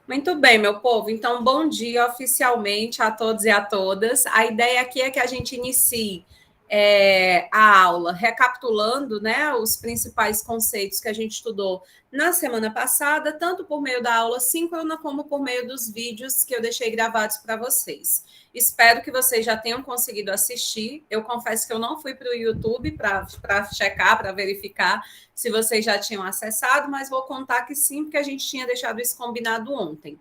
Muito bem, meu povo. Então, bom dia oficialmente a todos e a todas. A ideia aqui é que a gente inicie a aula recapitulando, né, os principais conceitos que a gente estudou na semana passada, tanto por meio da aula síncrona como por meio dos vídeos que eu deixei gravados para vocês. Espero que vocês já tenham conseguido assistir. Eu confesso que eu não fui para o YouTube para checar, para verificar se vocês já tinham acessado, mas vou contar que sim, porque a gente tinha deixado isso combinado ontem.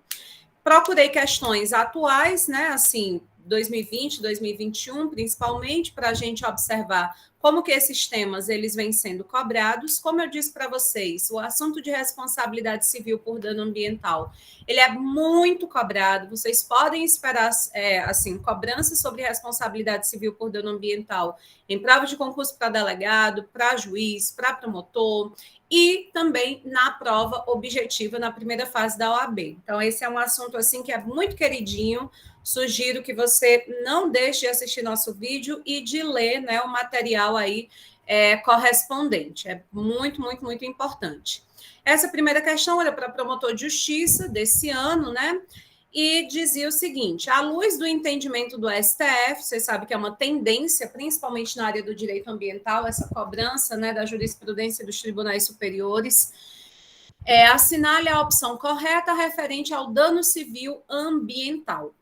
Procurei questões atuais, né, assim, 2020, 2021, principalmente, para a gente observar como que esses temas eles vêm sendo cobrados. Como eu disse para vocês, o assunto de responsabilidade civil por dano ambiental, ele é muito cobrado. Vocês podem esperar, assim, cobranças sobre responsabilidade civil por dano ambiental em prova de concurso para delegado, para juiz, para promotor, e também na prova objetiva na primeira fase da OAB. Então, esse é um assunto assim que é muito queridinho. Sugiro que você não deixe de assistir nosso vídeo e de ler, né, o material aí correspondente. É muito, muito, muito importante. Essa primeira questão era para promotor de justiça desse ano, né? E dizia o seguinte: à luz do entendimento do STF, você sabe que é uma tendência, principalmente na área do direito ambiental, essa cobrança, né, da jurisprudência dos tribunais superiores, assinale a opção correta referente ao dano civil ambiental.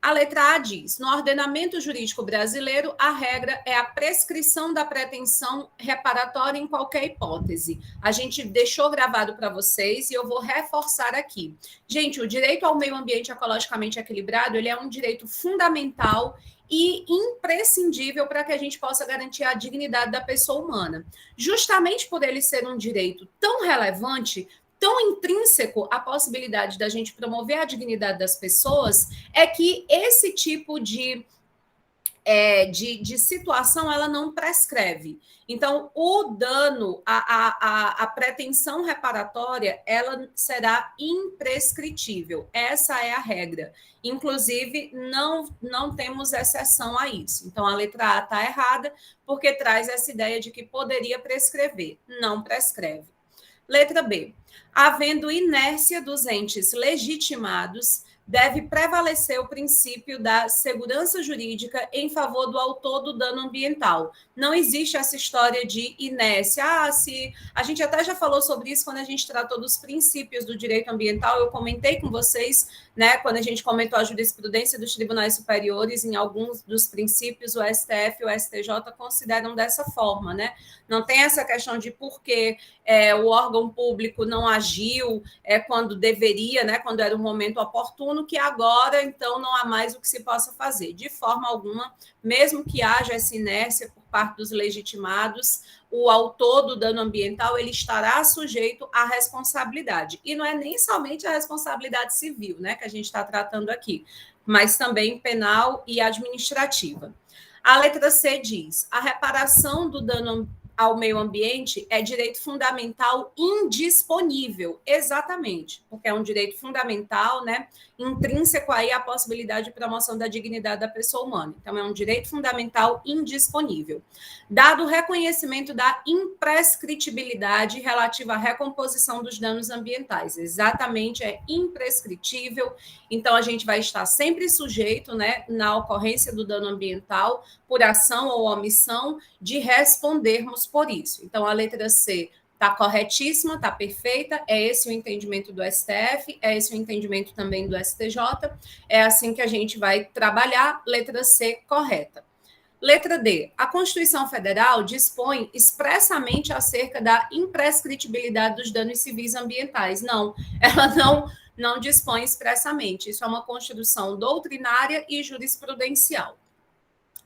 A letra A diz: no ordenamento jurídico brasileiro, a regra é a prescrição da pretensão reparatória em qualquer hipótese. A gente deixou gravado para vocês e eu vou reforçar aqui. Gente, o direito ao meio ambiente ecologicamente equilibrado, ele é um direito fundamental e imprescindível para que a gente possa garantir a dignidade da pessoa humana. Justamente por ele ser um direito tão relevante, tão intrínseco à possibilidade da gente promover a dignidade das pessoas, é que esse tipo de situação ela não prescreve. Então, o dano, a pretensão reparatória, ela será imprescritível. Essa é a regra. Inclusive, não temos exceção a isso. Então, a letra A está errada, porque traz essa ideia de que poderia prescrever. Não prescreve. Letra B. Havendo inércia dos entes legitimados, deve prevalecer o princípio da segurança jurídica em favor do autor do dano ambiental. Não existe essa história de inércia. Se a gente até já falou sobre isso quando a gente tratou dos princípios do direito ambiental, eu comentei com vocês, né, quando a gente comentou a jurisprudência dos tribunais superiores, em alguns dos princípios o STF e o STJ consideram dessa forma, né? Não tem essa questão de por que o órgão público não agiu quando deveria, né, quando era o momento oportuno, que agora, então, não há mais o que se possa fazer. De forma alguma, mesmo que haja essa inércia por parte dos legitimados, o autor do dano ambiental ele estará sujeito à responsabilidade. E não é nem somente a responsabilidade civil, né, que a gente está tratando aqui, mas também penal e administrativa. A letra C diz: a reparação do dano ao meio ambiente é direito fundamental indisponível, exatamente, porque é um direito fundamental, né, intrínseco aí à possibilidade de promoção da dignidade da pessoa humana. Então, é um direito fundamental indisponível. Dado o reconhecimento da imprescritibilidade relativa à recomposição dos danos ambientais, exatamente, é imprescritível, então a gente vai estar sempre sujeito, né, na ocorrência do dano ambiental, por ação ou omissão, de respondermos por isso. Então, a letra C está corretíssima, está perfeita, é esse o entendimento do STF, é esse o entendimento também do STJ, é assim que a gente vai trabalhar, letra C correta. Letra D. A Constituição Federal dispõe expressamente acerca da imprescritibilidade dos danos civis ambientais. Não, ela não dispõe expressamente. Isso é uma construção doutrinária e jurisprudencial.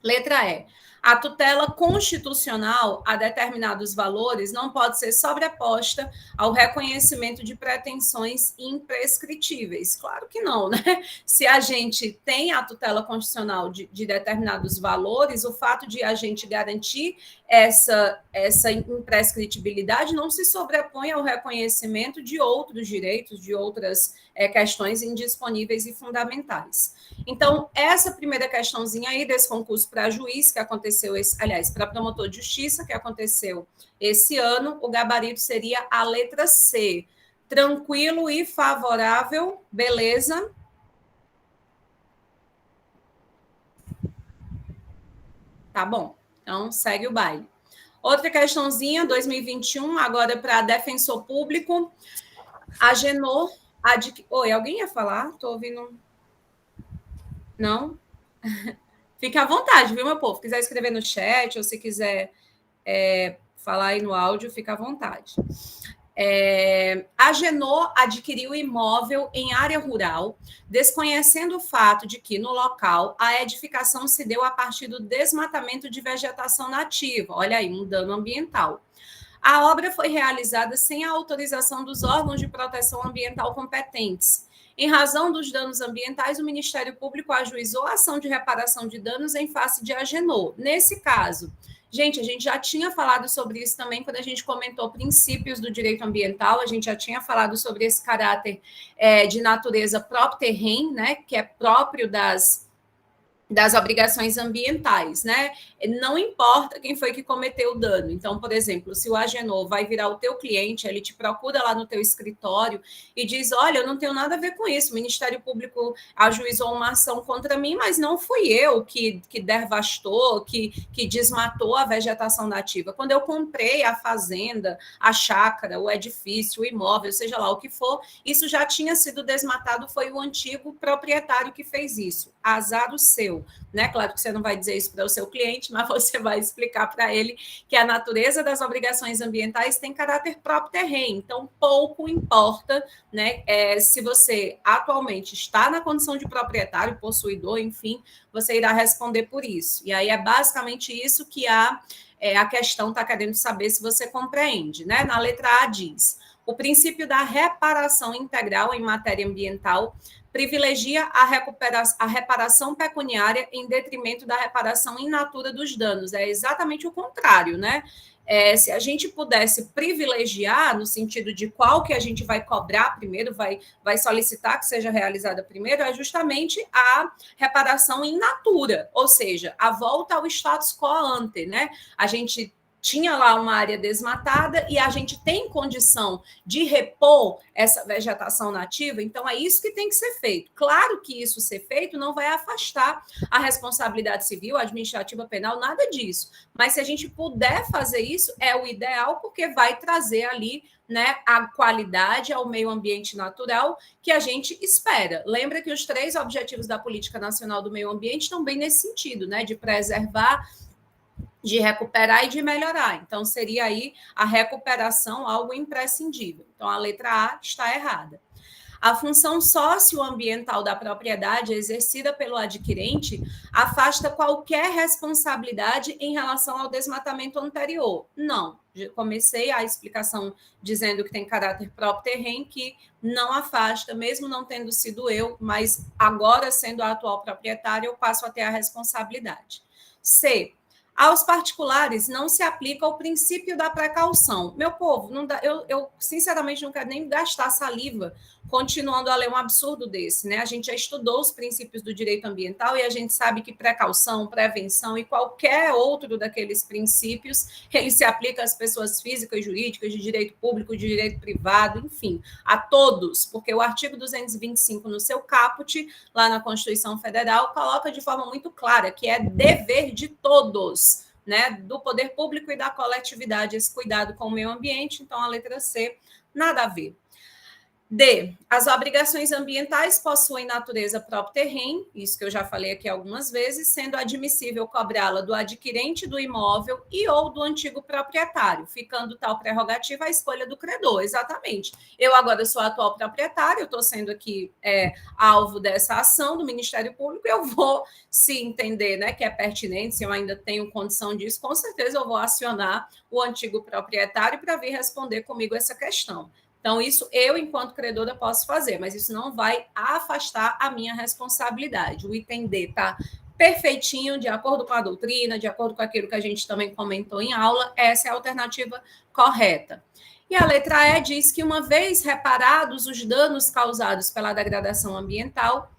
Letra E. A tutela constitucional a determinados valores não pode ser sobreposta ao reconhecimento de pretensões imprescritíveis. Claro que não, né? Se a gente tem a tutela constitucional de determinados valores, o fato de a gente garantir essa imprescritibilidade não se sobrepõe ao reconhecimento de outros direitos, de outras questões indisponíveis e fundamentais. Então, essa primeira questãozinha aí desse concurso para juiz, que aconteceu, para promotor de justiça, que aconteceu esse ano, o gabarito seria a letra C. Tranquilo e favorável, beleza? Tá bom, então segue o baile. Outra questãozinha, 2021, agora para defensor público. A Genô... Oi, alguém ia falar? Estou ouvindo... Não? Fique à vontade, viu, meu povo? Se quiser escrever no chat ou se quiser falar aí no áudio, fica à vontade. A Genô adquiriu imóvel em área rural, desconhecendo o fato de que, no local, a edificação se deu a partir do desmatamento de vegetação nativa. Olha aí, um dano ambiental. A obra foi realizada sem a autorização dos órgãos de proteção ambiental competentes. Em razão dos danos ambientais, o Ministério Público ajuizou a ação de reparação de danos em face de Agenor. Nesse caso, gente, a gente já tinha falado sobre isso também quando a gente comentou princípios do direito ambiental, a gente já tinha falado sobre esse caráter de natureza próprio terreno, né, que é próprio das obrigações ambientais, né? Não importa quem foi que cometeu o dano. Então, por exemplo, se o Agenor vai virar o teu cliente, ele te procura lá no teu escritório e diz, olha, eu não tenho nada a ver com isso, o Ministério Público ajuizou uma ação contra mim, mas não fui eu que devastou, que desmatou a vegetação nativa. Quando eu comprei a fazenda, a chácara, o edifício, o imóvel, seja lá o que for, isso já tinha sido desmatado, foi o antigo proprietário que fez isso. Azar o seu. Né? Claro que você não vai dizer isso para o seu cliente, mas você vai explicar para ele que a natureza das obrigações ambientais tem caráter próprio terreno, então pouco importa, né, se você atualmente está na condição de proprietário, possuidor, enfim, você irá responder por isso. E aí é basicamente isso que a questão está querendo saber se você compreende. Né? Na letra A diz, o princípio da reparação integral em matéria ambiental privilegia a reparação pecuniária em detrimento da reparação in natura dos danos. É exatamente o contrário, né? Se a gente pudesse privilegiar, no sentido de qual que a gente vai cobrar primeiro, vai solicitar que seja realizada primeiro, é justamente a reparação in natura, ou seja, a volta ao status quo ante, né? A gente tinha lá uma área desmatada e a gente tem condição de repor essa vegetação nativa, então é isso que tem que ser feito. Claro que isso ser feito não vai afastar a responsabilidade civil, administrativa, penal, nada disso. Mas se a gente puder fazer isso, é o ideal, porque vai trazer ali, né, a qualidade ao meio ambiente natural que a gente espera. Lembra que os 3 objetivos da Política Nacional do Meio Ambiente estão bem nesse sentido, né, de preservar, de recuperar e de melhorar. Então, seria aí a recuperação algo imprescindível. Então, a letra A está errada. A função socioambiental da propriedade exercida pelo adquirente afasta qualquer responsabilidade em relação ao desmatamento anterior. Não. Comecei a explicação dizendo que tem caráter próprio terreno, que não afasta, mesmo não tendo sido eu, mas agora sendo a atual proprietária, eu passo a ter a responsabilidade. C. Aos particulares não se aplica o princípio da precaução. Meu povo, não dá, eu sinceramente não quero nem gastar saliva continuando a ler um absurdo desse, né? A gente já estudou os princípios do direito ambiental e a gente sabe que precaução, prevenção e qualquer outro daqueles princípios, ele se aplica às pessoas físicas, jurídicas, de direito público, de direito privado, enfim, a todos, porque o artigo 225 no seu caput, lá na Constituição Federal, coloca de forma muito clara que é dever de todos, né, do poder público e da coletividade esse cuidado com o meio ambiente. Então, a letra C, nada a ver. D. As obrigações ambientais possuem natureza próprio terreno, isso que eu já falei aqui algumas vezes, sendo admissível cobrá-la do adquirente do imóvel e ou do antigo proprietário, ficando tal prerrogativa à escolha do credor. Exatamente. Eu agora sou a atual proprietária, eu estou sendo aqui alvo dessa ação do Ministério Público, eu vou, se entender, né, que é pertinente, se eu ainda tenho condição disso, com certeza eu vou acionar o antigo proprietário para vir responder comigo essa questão. Então, isso eu, enquanto credora, posso fazer, mas isso não vai afastar a minha responsabilidade. O item D está perfeitinho, de acordo com a doutrina, de acordo com aquilo que a gente também comentou em aula, essa é a alternativa correta. E a letra E diz que, uma vez reparados os danos causados pela degradação ambiental,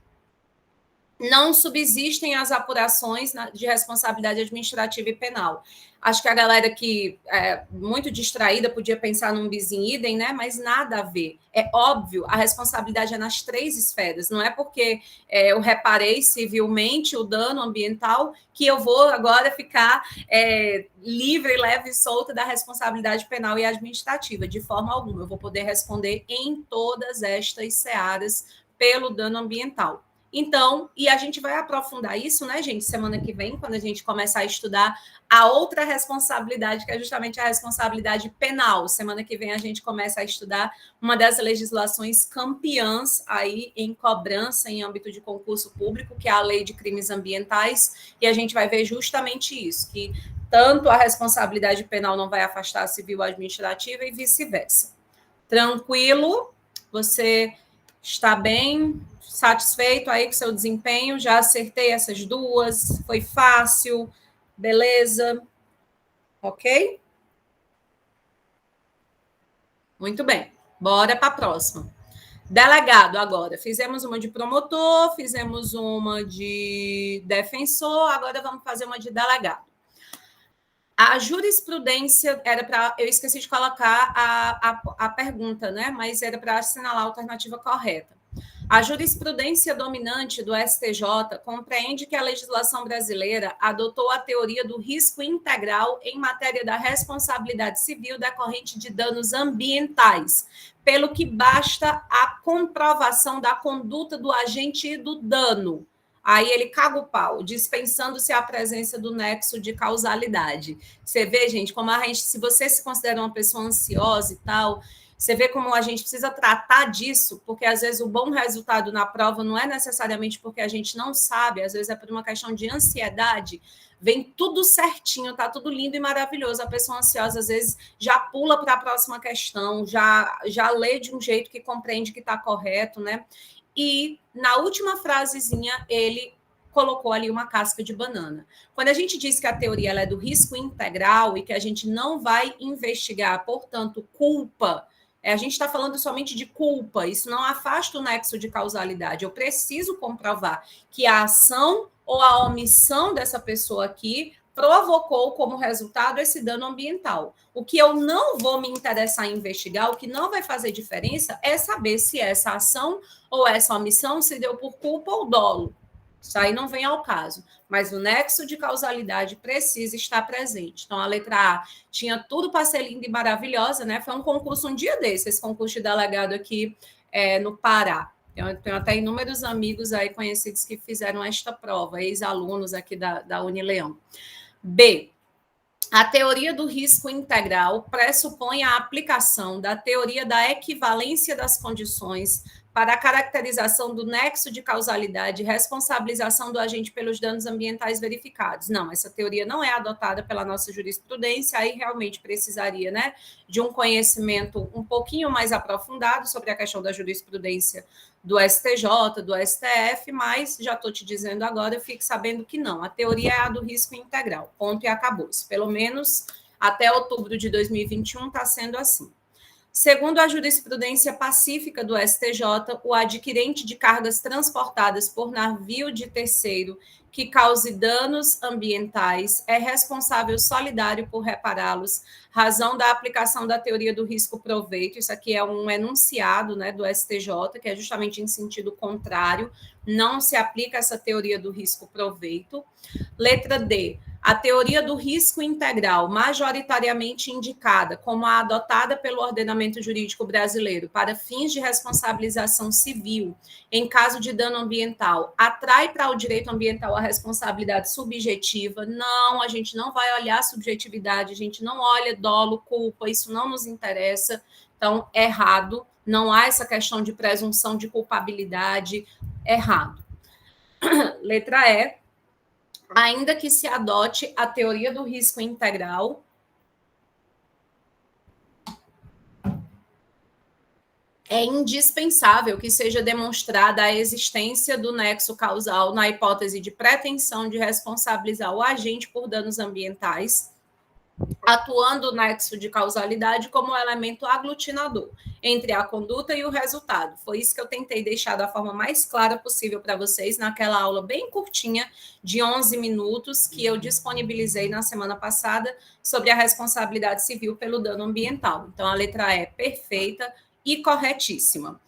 não subsistem as apurações de responsabilidade administrativa e penal. Acho que a galera que é muito distraída podia pensar num bis in idem, né? Mas nada a ver. É óbvio, a responsabilidade é nas 3 esferas. Não é porque eu reparei civilmente o dano ambiental que eu vou agora ficar livre, leve e solta da responsabilidade penal e administrativa. De forma alguma. Eu vou poder responder em todas estas searas pelo dano ambiental. Então, e a gente vai aprofundar isso, né, gente, semana que vem, quando a gente começar a estudar a outra responsabilidade, que é justamente a responsabilidade penal. Semana que vem a gente começa a estudar uma das legislações campeãs aí em cobrança em âmbito de concurso público, que é a Lei de Crimes Ambientais, e a gente vai ver justamente isso, que tanto a responsabilidade penal não vai afastar a civil administrativa e vice-versa. Tranquilo? Você está bem satisfeito aí com seu desempenho? Já acertei essas 2, foi fácil, beleza? Ok? Muito bem, bora para a próxima. Delegado agora. Fizemos uma de promotor, fizemos uma de defensor, agora vamos fazer uma de delegado. A jurisprudência era para. Eu esqueci de colocar a pergunta, né? Mas era para assinalar a alternativa correta. A jurisprudência dominante do STJ compreende que a legislação brasileira adotou a teoria do risco integral em matéria da responsabilidade civil decorrente de danos ambientais, pelo que basta a comprovação da conduta do agente e do dano. Aí ele caga o pau, dispensando-se a presença do nexo de causalidade. Você vê, gente, como a gente, se você se considera uma pessoa ansiosa e tal, você vê como a gente precisa tratar disso, porque às vezes o bom resultado na prova não é necessariamente porque a gente não sabe, às vezes é por uma questão de ansiedade. Vem tudo certinho, tá tudo lindo e maravilhoso. A pessoa ansiosa, às vezes, já pula para a próxima questão, já lê de um jeito que compreende que está correto, né? E na última frasezinha, ele colocou ali uma casca de banana. Quando a gente diz que a teoria ela é do risco integral e que a gente não vai investigar, portanto, culpa, a gente está falando somente de culpa, isso não afasta o nexo de causalidade. Eu preciso comprovar que a ação ou a omissão dessa pessoa aqui provocou como resultado esse dano ambiental. O que eu não vou me interessar em investigar, o que não vai fazer diferença é saber se essa ação ou essa omissão se deu por culpa ou dolo. Isso aí não vem ao caso. Mas o nexo de causalidade precisa estar presente. Então, a letra A tinha tudo para ser linda e maravilhosa, né? Foi um concurso um dia desse, esse concurso de delegado aqui no Pará. Eu tenho até inúmeros amigos aí conhecidos que fizeram esta prova, ex-alunos aqui da Unileão. B. A teoria do risco integral pressupõe a aplicação da teoria da equivalência das condições para a caracterização do nexo de causalidade e responsabilização do agente pelos danos ambientais verificados. Não, essa teoria não é adotada pela nossa jurisprudência, aí realmente precisaria, né, de um conhecimento um pouquinho mais aprofundado sobre a questão da jurisprudência do STJ, do STF, mas já estou te dizendo agora, fique sabendo que não. A teoria é a do risco integral, ponto e acabou-se. Pelo menos até outubro de 2021 está sendo assim. Segundo a jurisprudência pacífica do STJ, o adquirente de cargas transportadas por navio de terceiro que cause danos ambientais é responsável solidário por repará-los, razão da aplicação da teoria do risco-proveito. Isso aqui é um enunciado, né, do STJ, que é justamente em sentido contrário, não se aplica essa teoria do risco-proveito. Letra D. A teoria do risco integral, majoritariamente indicada como a adotada pelo ordenamento jurídico brasileiro para fins de responsabilização civil em caso de dano ambiental, atrai para o direito ambiental a responsabilidade subjetiva. Não, a gente não vai olhar a subjetividade, a gente não olha dolo, culpa, isso não nos interessa. Então, errado. Não há essa questão de presunção de culpabilidade. Errado. Letra E. Ainda que se adote a teoria do risco integral, é indispensável que seja demonstrada a existência do nexo causal na hipótese de pretensão de responsabilizar o agente por danos ambientais, atuando o nexo de causalidade como elemento aglutinador entre a conduta e o resultado. Foi isso que eu tentei deixar da forma mais clara possível para vocês naquela aula bem curtinha de 11 minutos que eu disponibilizei na semana passada sobre a responsabilidade civil pelo dano ambiental. Então, a letra E é perfeita e corretíssima.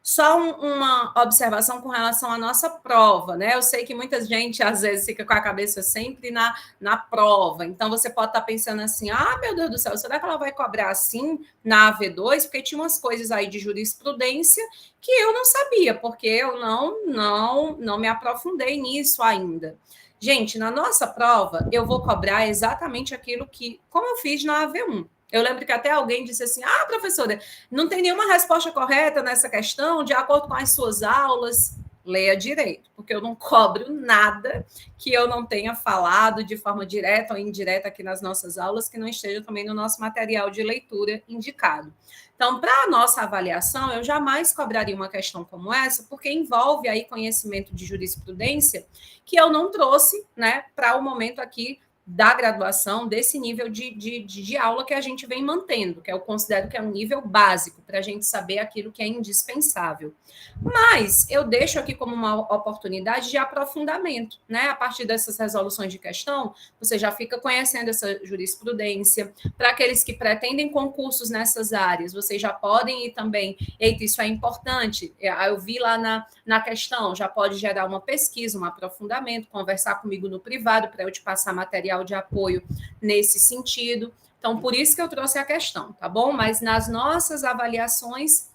Só uma observação com relação à nossa prova, né? Eu sei que muita gente, às vezes, fica com a cabeça sempre na prova. Então, você pode estar pensando assim, meu Deus do céu, será que ela vai cobrar assim na AV2? Porque tinha umas coisas aí de jurisprudência que eu não sabia, porque eu não me aprofundei nisso ainda. Gente, na nossa prova, eu vou cobrar exatamente aquilo que, como eu fiz na AV1. Eu lembro que até alguém disse assim, professora, não tem nenhuma resposta correta nessa questão, de acordo com as suas aulas. Leia direito, porque eu não cobro nada que eu não tenha falado de forma direta ou indireta aqui nas nossas aulas, que não esteja também no nosso material de leitura indicado. Então, para a nossa avaliação, eu jamais cobraria uma questão como essa, porque envolve aí conhecimento de jurisprudência que eu não trouxe, né, para o momento aqui da graduação, desse nível de aula que a gente vem mantendo, que eu considero que é um nível básico, para a gente saber aquilo que é indispensável. Mas eu deixo aqui como uma oportunidade de aprofundamento, né? A partir dessas resoluções de questão, você já fica conhecendo essa jurisprudência. Para aqueles que pretendem concursos nessas áreas, vocês já podem ir também, eita, isso é importante, eu vi lá na questão, já pode gerar uma pesquisa, um aprofundamento, conversar comigo no privado para eu te passar material de apoio nesse sentido. Então, por isso que eu trouxe a questão, tá bom? Mas nas nossas avaliações,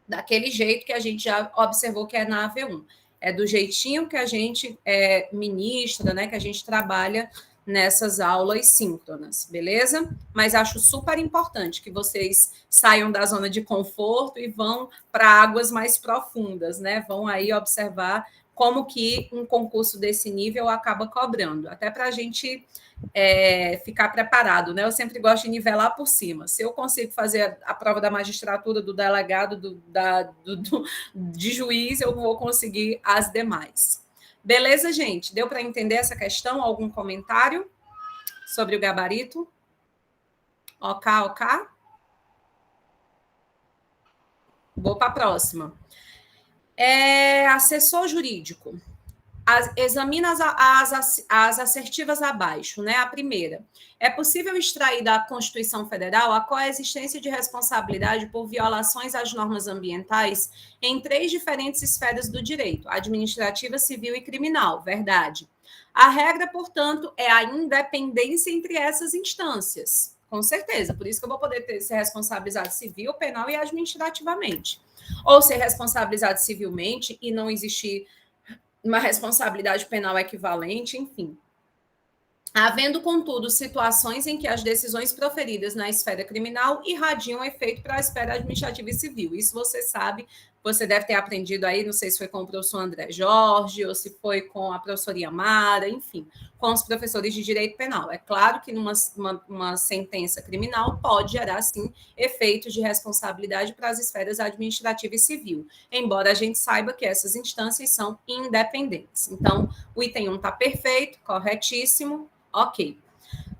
daquele jeito que a gente já observou que é na AV1. É do jeitinho que a gente ministra, né? Que a gente trabalha nessas aulas síncronas, beleza? Mas acho super importante que vocês saiam da zona de conforto e vão para águas mais profundas, né? Vão aí observar como que um concurso desse nível acaba cobrando, até para a gente ficar preparado, né? Eu sempre gosto de nivelar por cima. Se eu consigo fazer a prova da magistratura, do delegado, de juiz, eu vou conseguir as demais. Beleza, gente? Deu para entender essa questão? Algum comentário sobre o gabarito? Ok. Vou para a próxima. Assessor jurídico. Examina as assertivas abaixo, né? A primeira. É possível extrair da Constituição Federal a coexistência de responsabilidade por violações às normas ambientais em 3 diferentes esferas do direito: administrativa, civil e criminal. Verdade. A regra, portanto, é a independência entre essas instâncias. Com certeza. Por isso que eu vou poder ser responsabilizado civil, penal e administrativamente. Ou ser responsabilizado civilmente e não existir uma responsabilidade penal equivalente, enfim. Havendo, contudo, situações em que as decisões proferidas na esfera criminal irradiam efeito para a esfera administrativa e civil. Isso você sabe, você deve ter aprendido aí, não sei se foi com o professor André Jorge ou se foi com a professora Yamara, enfim, com os professores de direito penal. É claro que numa sentença criminal pode gerar, sim, efeitos de responsabilidade para as esferas administrativa e civil, embora a gente saiba que essas instâncias são independentes. Então, o item 1 está perfeito, corretíssimo. Ok.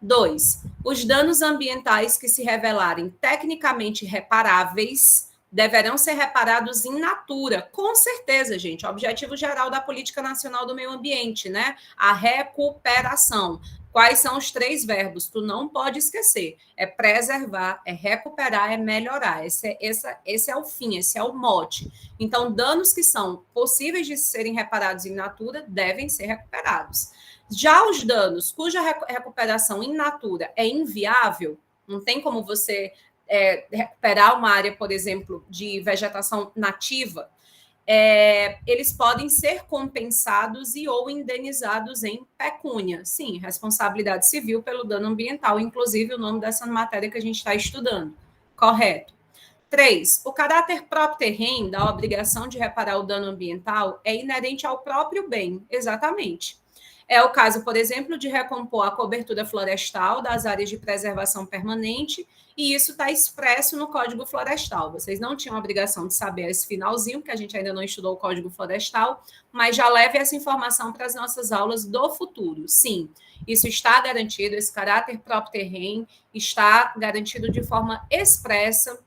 2. Os danos ambientais que se revelarem tecnicamente reparáveis deverão ser reparados in natura. Com certeza, gente. Objetivo geral da Política Nacional do Meio Ambiente, né? A recuperação. Quais são os 3 verbos? Tu não pode esquecer. É preservar, é recuperar, é melhorar. Esse é o fim, esse é o mote. Então, danos que são possíveis de serem reparados in natura devem ser recuperados. Já os danos cuja recuperação in natura é inviável, não tem como você recuperar uma área, por exemplo, de vegetação nativa, eles podem ser compensados e ou indenizados em pecúnia. Sim, responsabilidade civil pelo dano ambiental, inclusive o nome dessa matéria que a gente está estudando. Correto. 3. O caráter próprio terreno da obrigação de reparar o dano ambiental é inerente ao próprio bem. Exatamente. É o caso, por exemplo, de recompor a cobertura florestal das áreas de preservação permanente, e isso está expresso no Código Florestal. Vocês não tinham a obrigação de saber esse finalzinho, porque a gente ainda não estudou o Código Florestal, mas já leve essa informação para as nossas aulas do futuro. Sim, isso está garantido, esse caráter próprio terreno está garantido de forma expressa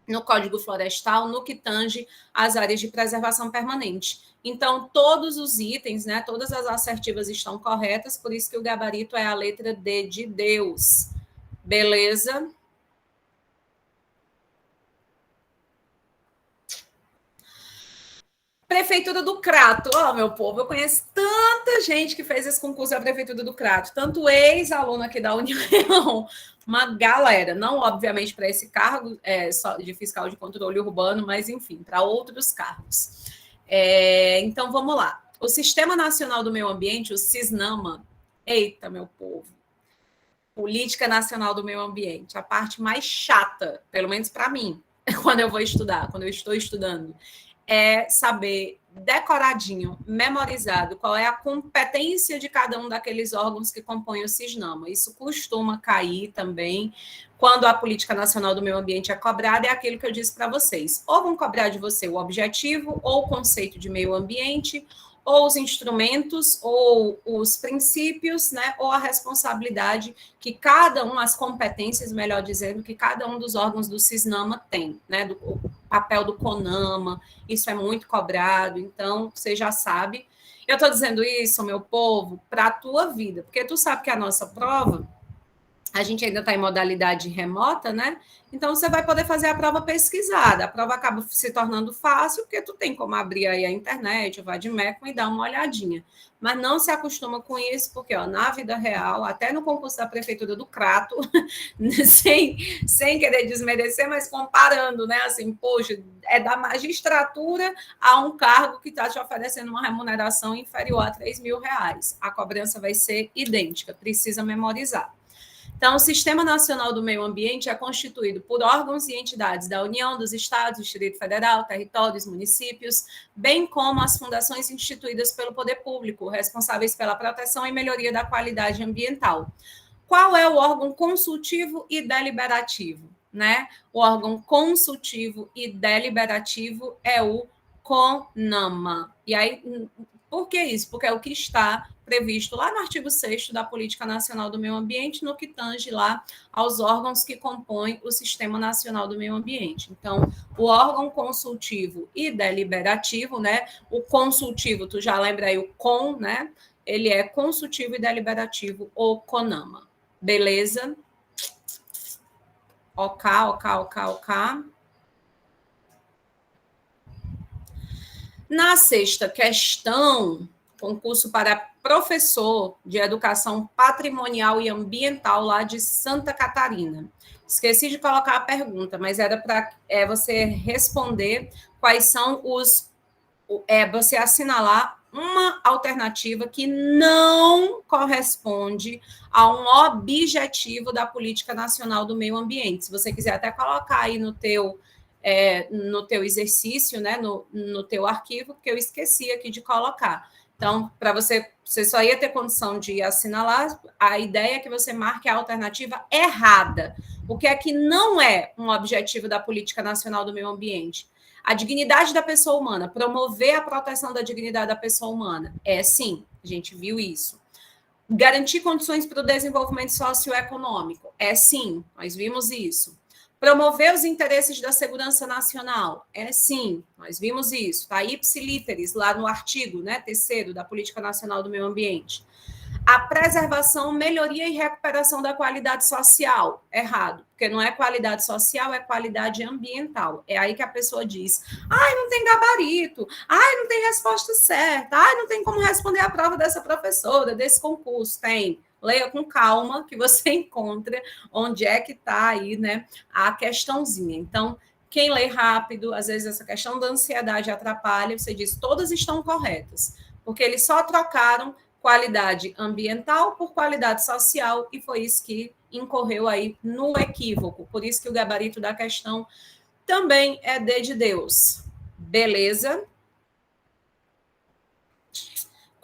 no Código Florestal, no que tange às áreas de preservação permanente. Então, todos os itens, né, todas as assertivas estão corretas, por isso que o gabarito é a letra D de Deus. Beleza? Prefeitura do Crato. Ó, meu povo, eu conheço tanta gente que fez esse concurso da Prefeitura do Crato, tanto ex-aluno aqui da União, uma galera, não obviamente para esse cargo de fiscal de controle urbano, mas enfim, para outros cargos. Então, vamos lá. O Sistema Nacional do Meio Ambiente, o SISNAMA, eita, meu povo, Política Nacional do Meio Ambiente, a parte mais chata, pelo menos para mim, quando eu vou estudar, quando eu estou estudando, é saber decoradinho, memorizado, qual é a competência de cada um daqueles órgãos que compõem o SISNAMA. Isso costuma cair também quando a Política Nacional do Meio Ambiente é cobrada, é aquilo que eu disse para vocês. Ou vão cobrar de você o objetivo, ou o conceito de meio ambiente, ou os instrumentos, ou os princípios, né, ou a responsabilidade que cada um, as competências, melhor dizendo, que cada um dos órgãos do SISNAMA tem, né, do papel do CONAMA, isso é muito cobrado, então você já sabe. Eu estou dizendo isso, meu povo, para a tua vida, porque tu sabe que a nossa prova, a gente ainda está em modalidade remota, né? Então, você vai poder fazer a prova pesquisada. A prova acaba se tornando fácil, porque tu tem como abrir aí a internet, o Vademecum e dar uma olhadinha. Mas não se acostuma com isso, porque ó, na vida real, até no concurso da Prefeitura do Crato, sem querer desmerecer, mas comparando, né? Assim, poxa, é da magistratura a um cargo que está te oferecendo uma remuneração inferior a R$3.000. A cobrança vai ser idêntica, precisa memorizar. Então, o Sistema Nacional do Meio Ambiente é constituído por órgãos e entidades da União, dos Estados, do Distrito Federal, territórios, municípios, bem como as fundações instituídas pelo poder público, responsáveis pela proteção e melhoria da qualidade ambiental. Qual é o órgão consultivo e deliberativo? Né? O órgão consultivo e deliberativo é o CONAMA. E aí, por que isso? Porque é o que está previsto lá no artigo 6º da Política Nacional do Meio Ambiente, no que tange lá aos órgãos que compõem o Sistema Nacional do Meio Ambiente. Então, o órgão consultivo e deliberativo, né? O consultivo, tu já lembra aí o CON, né? Ele é consultivo e deliberativo, ou CONAMA. Beleza? Ok. Na sexta questão, concurso para professor de educação patrimonial e ambiental lá de Santa Catarina. Esqueci de colocar a pergunta, mas era para você responder quais são os... você assinalar uma alternativa que não corresponde a um objetivo da Política Nacional do Meio Ambiente. Se você quiser até colocar aí no teu exercício, né, no teu arquivo, porque eu esqueci aqui de colocar. Então, para você só ia ter condição de assinalar, a ideia é que você marque a alternativa errada. O que é que não é um objetivo da Política Nacional do Meio Ambiente? A dignidade da pessoa humana, promover a proteção da dignidade da pessoa humana. É sim, a gente viu isso. Garantir condições para o desenvolvimento socioeconômico. É sim, nós vimos isso. Promover os interesses da segurança nacional. É sim, nós vimos isso. Está ipsi literis, lá no artigo, né, 3º da Política Nacional do Meio Ambiente. A preservação, melhoria e recuperação da qualidade social. Errado, porque não é qualidade social, é qualidade ambiental. É aí que a pessoa diz, não tem gabarito, não tem resposta certa, não tem como responder a prova dessa professora, desse concurso. Tem. Leia com calma, que você encontra onde é que está aí, né, a questãozinha. Então, quem lê rápido, às vezes essa questão da ansiedade atrapalha, você diz, todas estão corretas, porque eles só trocaram qualidade ambiental por qualidade social, e foi isso que incorreu aí no equívoco. Por isso que o gabarito da questão também é D de Deus. Beleza?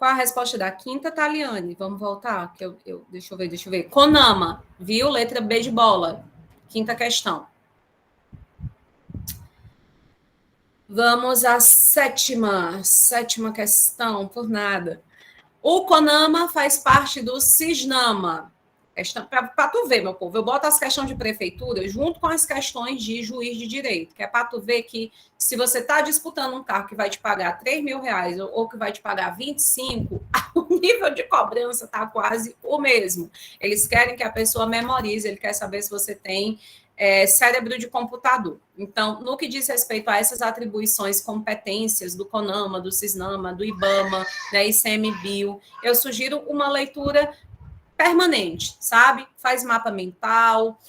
Qual a resposta da quinta, Taliane? Vamos voltar, que deixa eu ver. Conama, viu? Letra B de bola. Quinta questão. Vamos à sétima questão, por nada. O CONAMA faz parte do CISNAMA. Para tu ver, meu povo, eu boto as questões de prefeitura junto com as questões de juiz de direito, que é para tu ver que se você está disputando um carro que vai te pagar R$3.000 ou que vai te pagar 25, o nível de cobrança está quase o mesmo. Eles querem que a pessoa memorize, ele quer saber se você tem cérebro de computador. Então, no que diz respeito a essas atribuições, competências do CONAMA, do CISNAMA, do IBAMA, da ICMBio, eu sugiro uma leitura permanente, sabe? Faz mapa mental,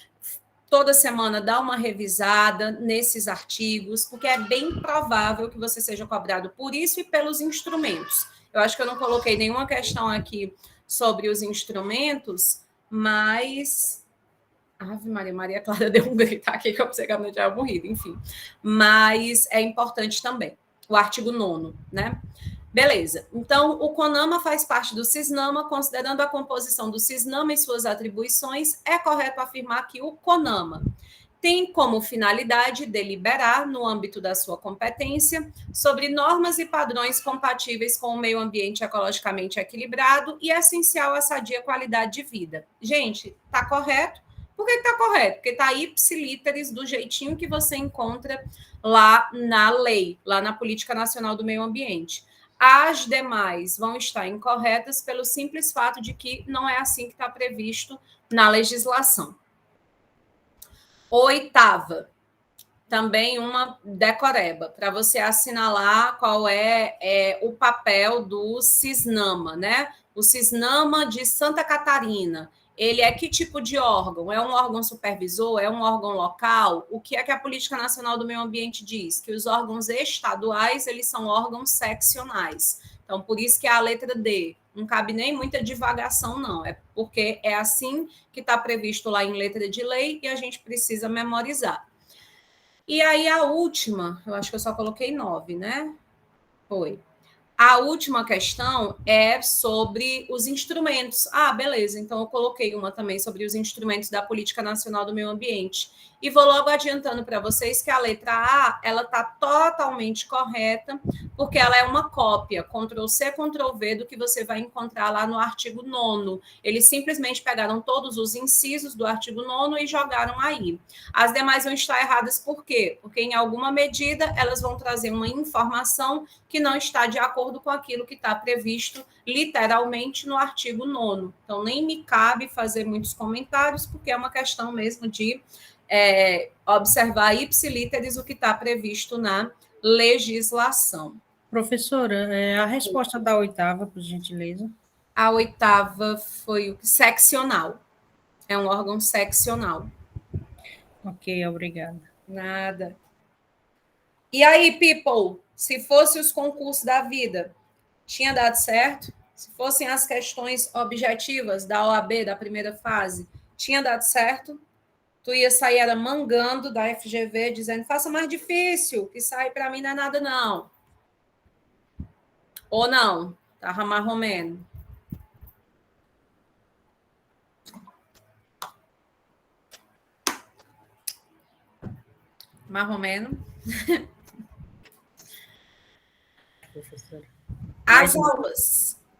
toda semana dá uma revisada nesses artigos, porque é bem provável que você seja cobrado por isso e pelos instrumentos. Eu acho que eu não coloquei nenhuma questão aqui sobre os instrumentos, mas... Ave Maria, Maria Clara deu um grito aqui que eu pensei que ela tinha morrido, enfim. Mas é importante também. O artigo 9º, né? Beleza. Então, o CONAMA faz parte do CISNAMA, considerando a composição do CISNAMA e suas atribuições, é correto afirmar que o CONAMA tem como finalidade deliberar, no âmbito da sua competência, sobre normas e padrões compatíveis com o meio ambiente ecologicamente equilibrado e essencial à sadia qualidade de vida. Gente, tá correto? Por que está correto? Porque está ipsilíteres do jeitinho que você encontra lá na lei, lá na Política Nacional do Meio Ambiente. As demais vão estar incorretas pelo simples fato de que não é assim que está previsto na legislação. Oitava, também uma decoreba, para você assinalar qual é o papel do CISNAMA, né? O CISNAMA de Santa Catarina. Ele é que tipo de órgão? É um órgão supervisor? É um órgão local? O que é que a Política Nacional do Meio Ambiente diz? Que os órgãos estaduais, eles são órgãos seccionais. Então, por isso que é a letra D. Não cabe nem muita divagação, não. É porque é assim que está previsto lá em letra de lei e a gente precisa memorizar. E aí a última, eu acho que eu só coloquei 9, né? Foi. A última questão é sobre os instrumentos. Ah, beleza, então eu coloquei uma também sobre os instrumentos da Política Nacional do Meio Ambiente. E vou logo adiantando para vocês que a letra A, ela está totalmente correta, porque ela é uma cópia, Ctrl+C, Ctrl+V, do que você vai encontrar lá no artigo 9º. Eles simplesmente pegaram todos os incisos do artigo 9º e jogaram aí. As demais vão estar erradas por quê? Porque, em alguma medida, elas vão trazer uma informação que não está de acordo com aquilo que está previsto literalmente no artigo 9º. Então, nem me cabe fazer muitos comentários, porque é uma questão mesmo de observar ipsilíteres o que está previsto na legislação. Professora, a resposta da oitava, por gentileza. A oitava foi o seccional. É um órgão seccional. Ok, obrigada. Nada. E aí, people, se fosse os concursos da vida, tinha dado certo? Se fossem as questões objetivas da OAB, da primeira fase, tinha dado certo? Tu ia sair era mangando da FGV, dizendo, faça mais difícil, que sair para mim não é nada, não. Ou não? Tava mais ou menos. Mais ou menos. Professora.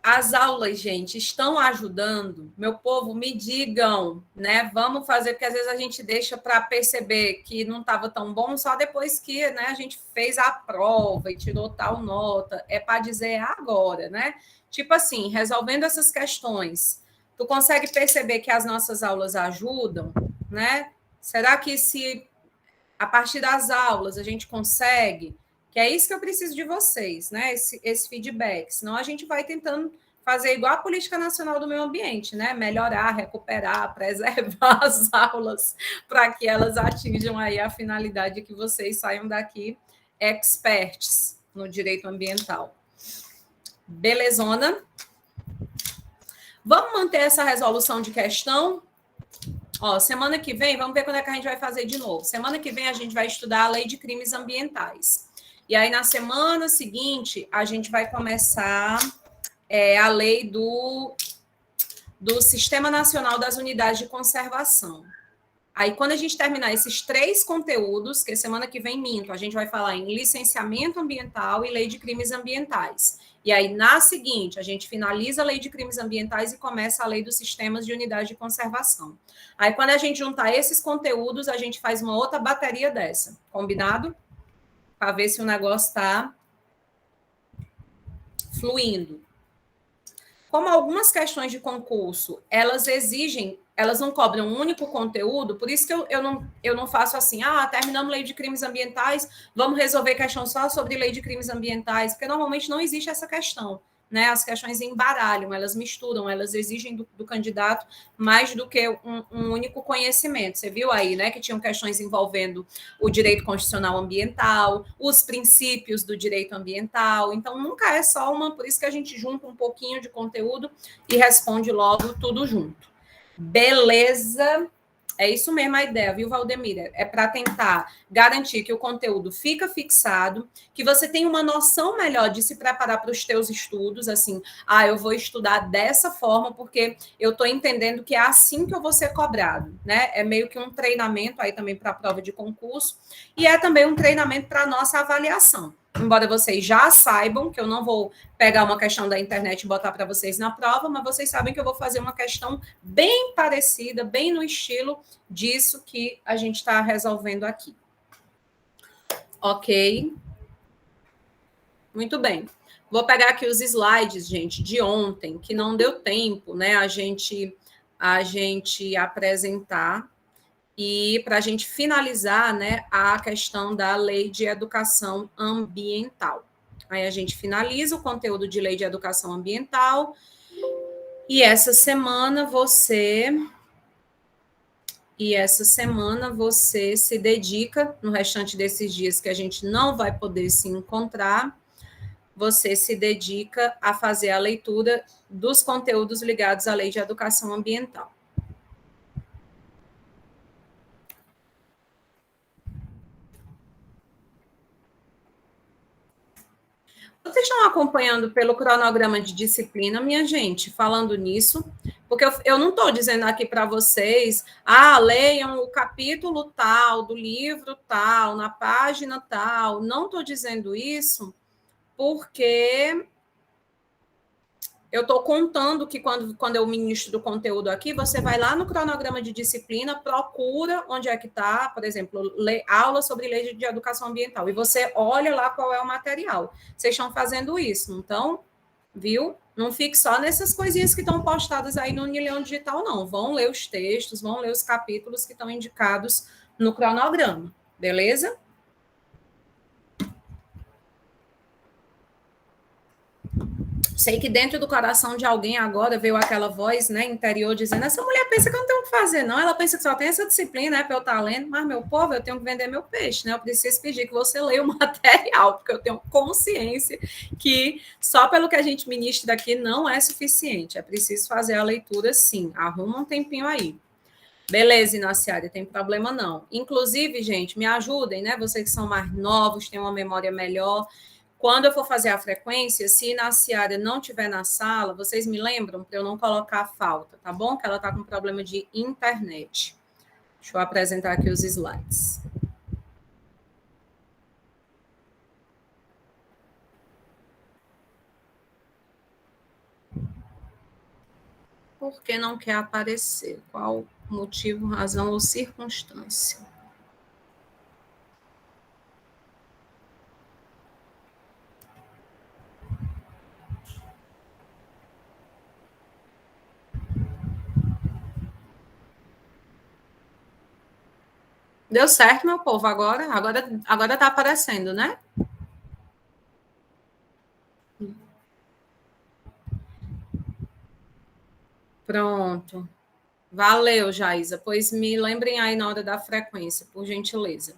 As aulas, gente, estão ajudando. Meu povo, me digam, né? Vamos fazer, porque às vezes a gente deixa para perceber que não estava tão bom só depois que, né, a gente fez a prova e tirou tal nota. É para dizer agora, né? Tipo assim, resolvendo essas questões, tu consegue perceber que as nossas aulas ajudam, né? Será que se a partir das aulas a gente consegue... Que é isso que eu preciso de vocês, né? Esse feedback. Senão a gente vai tentando fazer igual a Política Nacional do Meio Ambiente, né? Melhorar, recuperar, preservar as aulas para que elas atinjam aí a finalidade que vocês saiam daqui experts no direito ambiental. Belezona? Vamos manter essa resolução de questão? Ó, semana que vem, vamos ver quando é que a gente vai fazer de novo. Semana que vem a gente vai estudar a Lei de Crimes Ambientais. E aí, na semana seguinte, a gente vai começar é a lei do Sistema Nacional das Unidades de Conservação. Aí, quando a gente terminar esses 3 conteúdos, que semana que vem minto, a gente vai falar em licenciamento ambiental e lei de crimes ambientais. E aí, na seguinte, a gente finaliza a lei de crimes ambientais e começa a lei dos sistemas de unidade de conservação. Aí, quando a gente juntar esses conteúdos, a gente faz uma outra bateria dessa. Combinado? Para ver se o negócio está fluindo. Como algumas questões de concurso, elas não cobram um único conteúdo, por isso que eu não faço assim, terminamos lei de crimes ambientais, vamos resolver questão só sobre lei de crimes ambientais, porque normalmente não existe essa questão, né? As questões embaralham, elas misturam, elas exigem do candidato mais do que um único conhecimento. Você viu aí, né, que tinham questões envolvendo o direito constitucional ambiental, os princípios do direito ambiental, então nunca é só por isso que a gente junta um pouquinho de conteúdo e responde logo tudo junto. Beleza? É isso mesmo a ideia, viu, Valdemira? É para tentar garantir que o conteúdo fica fixado, que você tenha uma noção melhor de se preparar para os teus estudos, assim, eu vou estudar dessa forma porque eu estou entendendo que é assim que eu vou ser cobrado, né? É meio que um treinamento aí também para a prova de concurso e é também um treinamento para a nossa avaliação. Embora vocês já saibam que eu não vou pegar uma questão da internet e botar para vocês na prova, mas vocês sabem que eu vou fazer uma questão bem parecida, bem no estilo disso que a gente está resolvendo aqui. Ok? Muito bem. Vou pegar aqui os slides, gente, de ontem, que não deu tempo, né, a gente apresentar. E para a gente finalizar, né, a questão da lei de educação ambiental. Aí a gente finaliza o conteúdo de lei de educação ambiental. E essa semana você se dedica, no restante desses dias que a gente não vai poder se encontrar, você se dedica a fazer a leitura dos conteúdos ligados à lei de educação ambiental. Vocês estão acompanhando pelo cronograma de disciplina, minha gente, falando nisso, porque eu não estou dizendo aqui para vocês, leiam o capítulo tal, do livro tal, na página tal. Não estou dizendo isso porque eu estou contando que quando eu ministro o conteúdo aqui, você vai lá no cronograma de disciplina, procura onde é que está, por exemplo, aula sobre lei de educação ambiental, e você olha lá qual é o material. Vocês estão fazendo isso, então, viu? Não fique só nessas coisinhas que estão postadas aí no Unilhão Digital, não. Vão ler os textos, vão ler os capítulos que estão indicados no cronograma, beleza? Sei que dentro do coração de alguém agora veio aquela voz, né, interior dizendo, essa mulher pensa que eu não tenho o que fazer, não. Ela pensa que só tem essa disciplina, né, para eu estar lendo, mas, meu povo, eu tenho que vender meu peixe, né? Eu preciso pedir que você leia o material, porque eu tenho consciência que só pelo que a gente ministra aqui não é suficiente. É preciso fazer a leitura, sim. Arruma um tempinho aí. Beleza, Inaciária, tem problema não. Inclusive, gente, me ajudem, né? Vocês que são mais novos, têm uma memória melhor. Quando eu for fazer a frequência, se Inaciária não estiver na sala, vocês me lembram para eu não colocar a falta, tá bom? Que ela está com problema de internet. Deixa eu apresentar aqui os slides. Por que não quer aparecer? Qual motivo, razão ou circunstância? Deu certo, meu povo, agora tá aparecendo, né? Pronto. Valeu, Jaísa. Pois me lembrem aí na hora da frequência, por gentileza.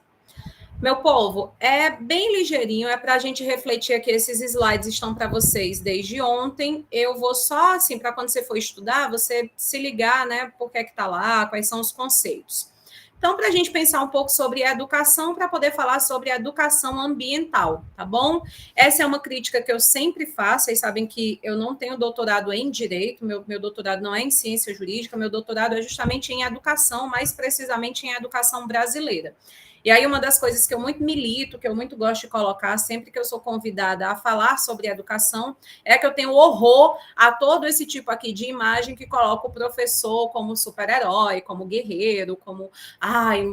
Meu povo, é bem ligeirinho, é para a gente refletir aqui. Esses slides estão para vocês desde ontem. Eu vou só, assim, para quando você for estudar, você se ligar, né? Por que está lá, quais são os conceitos. Então, para a gente pensar um pouco sobre a educação, para poder falar sobre a educação ambiental, tá bom? Essa é uma crítica que eu sempre faço, vocês sabem que eu não tenho doutorado em Direito, meu doutorado não é em Ciência Jurídica, meu doutorado é justamente em Educação, mais precisamente em Educação Brasileira. E aí, uma das coisas que eu muito milito, que eu muito gosto de colocar sempre que eu sou convidada a falar sobre educação, é que eu tenho horror a todo esse tipo aqui de imagem que coloca o professor como super-herói, como guerreiro, como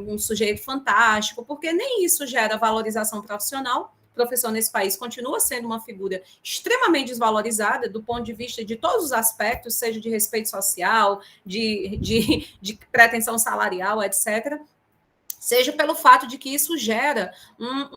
um sujeito fantástico, porque nem isso gera valorização profissional. O professor nesse país continua sendo uma figura extremamente desvalorizada do ponto de vista de todos os aspectos, seja de respeito social, de pretensão salarial, etc., seja pelo fato de que isso gera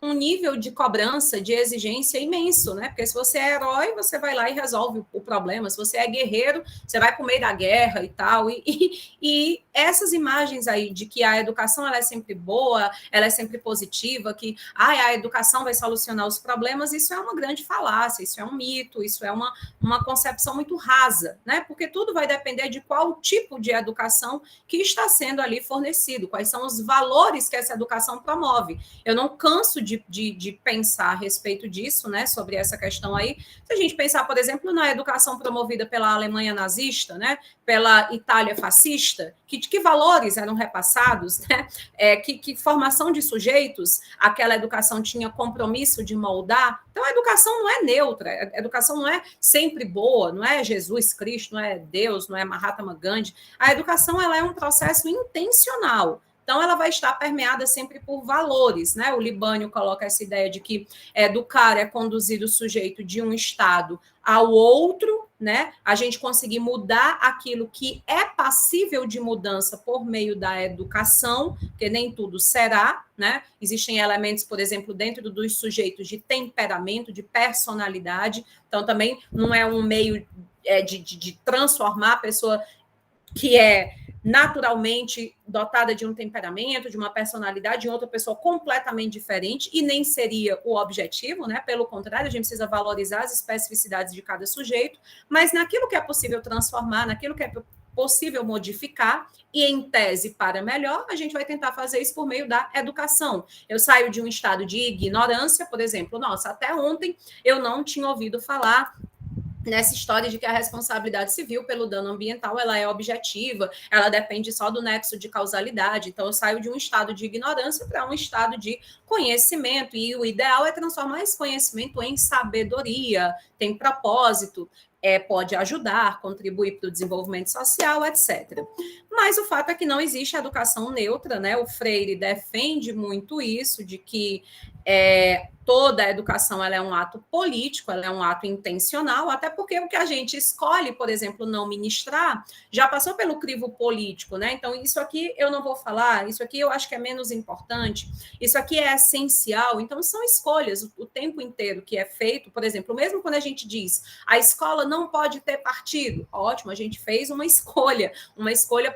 um nível de cobrança, de exigência imenso, né? Porque se você é herói, você vai lá e resolve o problema. Se você é guerreiro, você vai para o meio da guerra e tal. E essas imagens aí de que a educação ela é sempre boa, ela é sempre positiva, que a educação vai solucionar os problemas, isso é uma grande falácia, isso é um mito, isso é uma concepção muito rasa, né? Porque tudo vai depender de qual tipo de educação que está sendo ali fornecido, quais são os valores que essa educação promove. Eu não canso de pensar a respeito disso, né, sobre essa questão aí. Se a gente pensar, por exemplo, na educação promovida pela Alemanha nazista, né, pela Itália fascista, que valores eram repassados, né, que formação de sujeitos aquela educação tinha compromisso de moldar. Então, a educação não é neutra, a educação não é sempre boa, não é Jesus Cristo, não é Deus, não é Mahatma Gandhi. A educação ela é um processo intencional. Então, ela vai estar permeada sempre por valores, né? O Libânio coloca essa ideia de que educar é conduzir o sujeito de um estado ao outro, né? A gente conseguir mudar aquilo que é passível de mudança por meio da educação, porque nem tudo será, né? Existem elementos, por exemplo, dentro dos sujeitos de temperamento, de personalidade. Então, também não é um meio de transformar a pessoa que é naturalmente dotada de um temperamento, de uma personalidade, em outra pessoa completamente diferente, e nem seria o objetivo, né? Pelo contrário, a gente precisa valorizar as especificidades de cada sujeito, mas naquilo que é possível transformar, naquilo que é possível modificar, e em tese para melhor, a gente vai tentar fazer isso por meio da educação. Eu saio de um estado de ignorância, por exemplo, nossa, até ontem eu não tinha ouvido falar nessa história de que a responsabilidade civil pelo dano ambiental ela é objetiva, ela depende só do nexo de causalidade. Então, eu saio de um estado de ignorância para um estado de conhecimento, e o ideal é transformar esse conhecimento em sabedoria, tem propósito, pode ajudar, contribuir para o desenvolvimento social, etc. Mas o fato é que não existe educação neutra, né? O Freire defende muito isso, de que toda a educação ela é um ato político, ela é um ato intencional, até porque o que a gente escolhe, por exemplo, não ministrar, já passou pelo crivo político, né? Então, isso aqui eu não vou falar, isso aqui eu acho que é menos importante, isso aqui é essencial. Então, são escolhas o tempo inteiro que é feito, por exemplo, mesmo quando a gente diz a escola não pode ter partido, ótimo, a gente fez uma escolha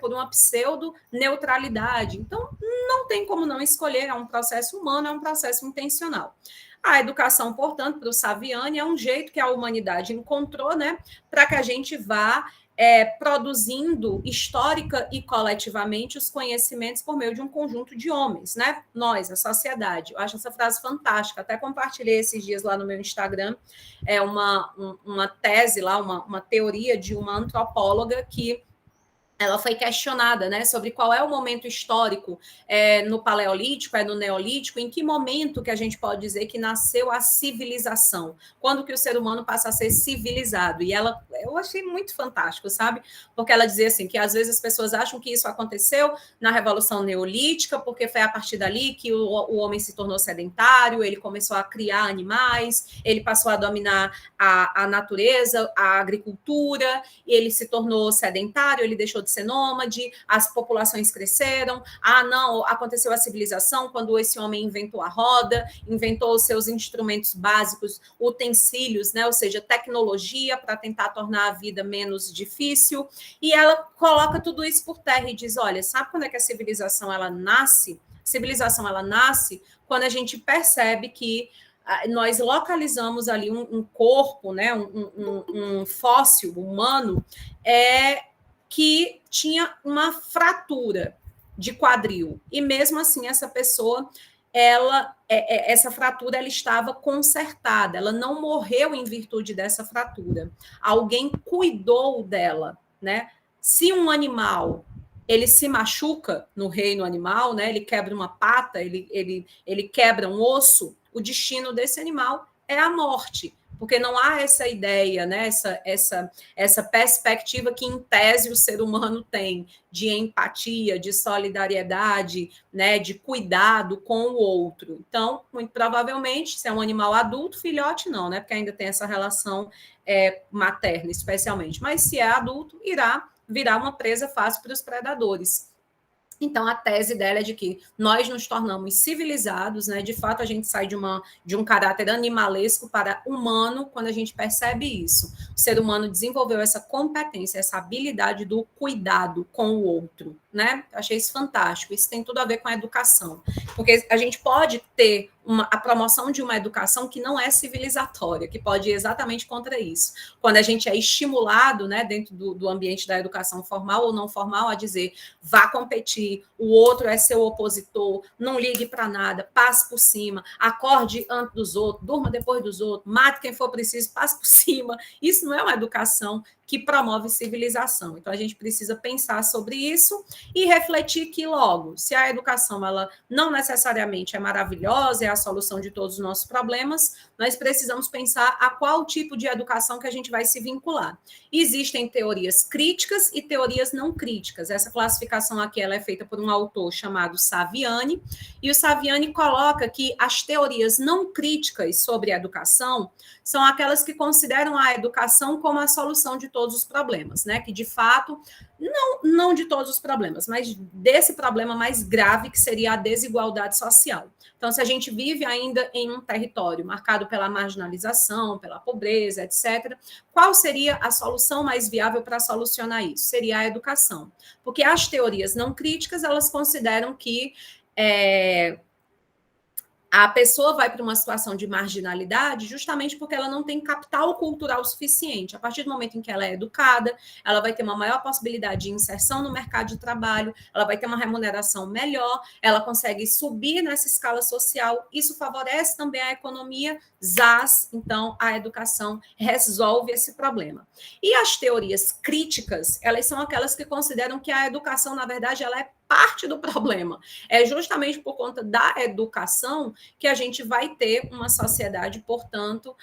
por uma pseudo-neutralidade. Então, não tem como não escolher, é um processo humano, é um processo intencional. A educação, portanto, para o Saviani, é um jeito que a humanidade encontrou, né, para que a gente vá produzindo histórica e coletivamente os conhecimentos por meio de um conjunto de homens, né? Nós, a sociedade. Eu acho essa frase fantástica. Até compartilhei esses dias lá no meu Instagram. É uma tese lá, uma teoria de uma antropóloga que ela foi questionada, né, sobre qual é o momento histórico no Paleolítico, no Neolítico, em que momento que a gente pode dizer que nasceu a civilização, quando que o ser humano passa a ser civilizado. E eu achei muito fantástico, sabe? Porque ela dizia assim, que às vezes as pessoas acham que isso aconteceu na Revolução Neolítica, porque foi a partir dali que o homem se tornou sedentário, ele começou a criar animais, ele passou a dominar a natureza, a agricultura, ele se tornou sedentário, ele deixou de ser nômade, as populações cresceram. Não, aconteceu a civilização quando esse homem inventou a roda, inventou os seus instrumentos básicos, utensílios, né? Ou seja, tecnologia para tentar tornar a vida menos difícil. E ela coloca tudo isso por terra e diz, olha, sabe quando é que a civilização ela nasce? A civilização ela nasce quando a gente percebe que nós localizamos ali um corpo, né? um fóssil humano que tinha uma fratura de quadril. E mesmo assim, essa pessoa, essa fratura ela estava consertada, ela não morreu em virtude dessa fratura. Alguém cuidou dela, né? Se um animal ele se machuca no reino animal, né? Ele quebra uma pata, ele quebra um osso, o destino desse animal é a morte, porque não há essa ideia, né? Essa perspectiva que, em tese, o ser humano tem de empatia, de solidariedade, né? De cuidado com o outro. Então, muito provavelmente, se é um animal adulto, filhote não, né? Porque ainda tem essa relação materna, especialmente. Mas se é adulto, irá virar uma presa fácil para os predadores. Então, a tese dela é de que nós nos tornamos civilizados, né? De fato, a gente sai de um caráter animalesco para humano quando a gente percebe isso. O ser humano desenvolveu essa competência, essa habilidade do cuidado com o outro, né? Eu achei isso fantástico. Isso tem tudo a ver com a educação, porque a gente pode ter a promoção de uma educação que não é civilizatória, que pode ir exatamente contra isso. Quando a gente é estimulado, né, dentro do ambiente da educação formal ou não formal, a dizer, vá competir, o outro é seu opositor, não ligue para nada, passe por cima, acorde antes dos outros, durma depois dos outros, mate quem for preciso, passe por cima. Isso não é uma educação que promove civilização. Então, a gente precisa pensar sobre isso e refletir que, logo, se a educação ela não necessariamente é maravilhosa, é a solução de todos os nossos problemas, nós precisamos pensar a qual tipo de educação que a gente vai se vincular. Existem teorias críticas e teorias não críticas. Essa classificação aqui ela é feita por um autor chamado Saviani, e o Saviani coloca que as teorias não críticas sobre a educação são aquelas que consideram a educação como a solução de todos os problemas, né? Que, de fato, não de todos os problemas, mas desse problema mais grave, que seria a desigualdade social. Então, se a gente vive ainda em um território marcado pela marginalização, pela pobreza, etc., qual seria a solução mais viável para solucionar isso? Seria a educação. Porque as teorias não críticas, elas consideram que a pessoa vai para uma situação de marginalidade justamente porque ela não tem capital cultural suficiente. A partir do momento em que ela é educada, ela vai ter uma maior possibilidade de inserção no mercado de trabalho, ela vai ter uma remuneração melhor, ela consegue subir nessa escala social, isso favorece também a economia, então a educação resolve esse problema. E as teorias críticas, elas são aquelas que consideram que a educação, na verdade, ela é parte do problema. É justamente por conta da educação que a gente vai ter uma sociedade, portanto,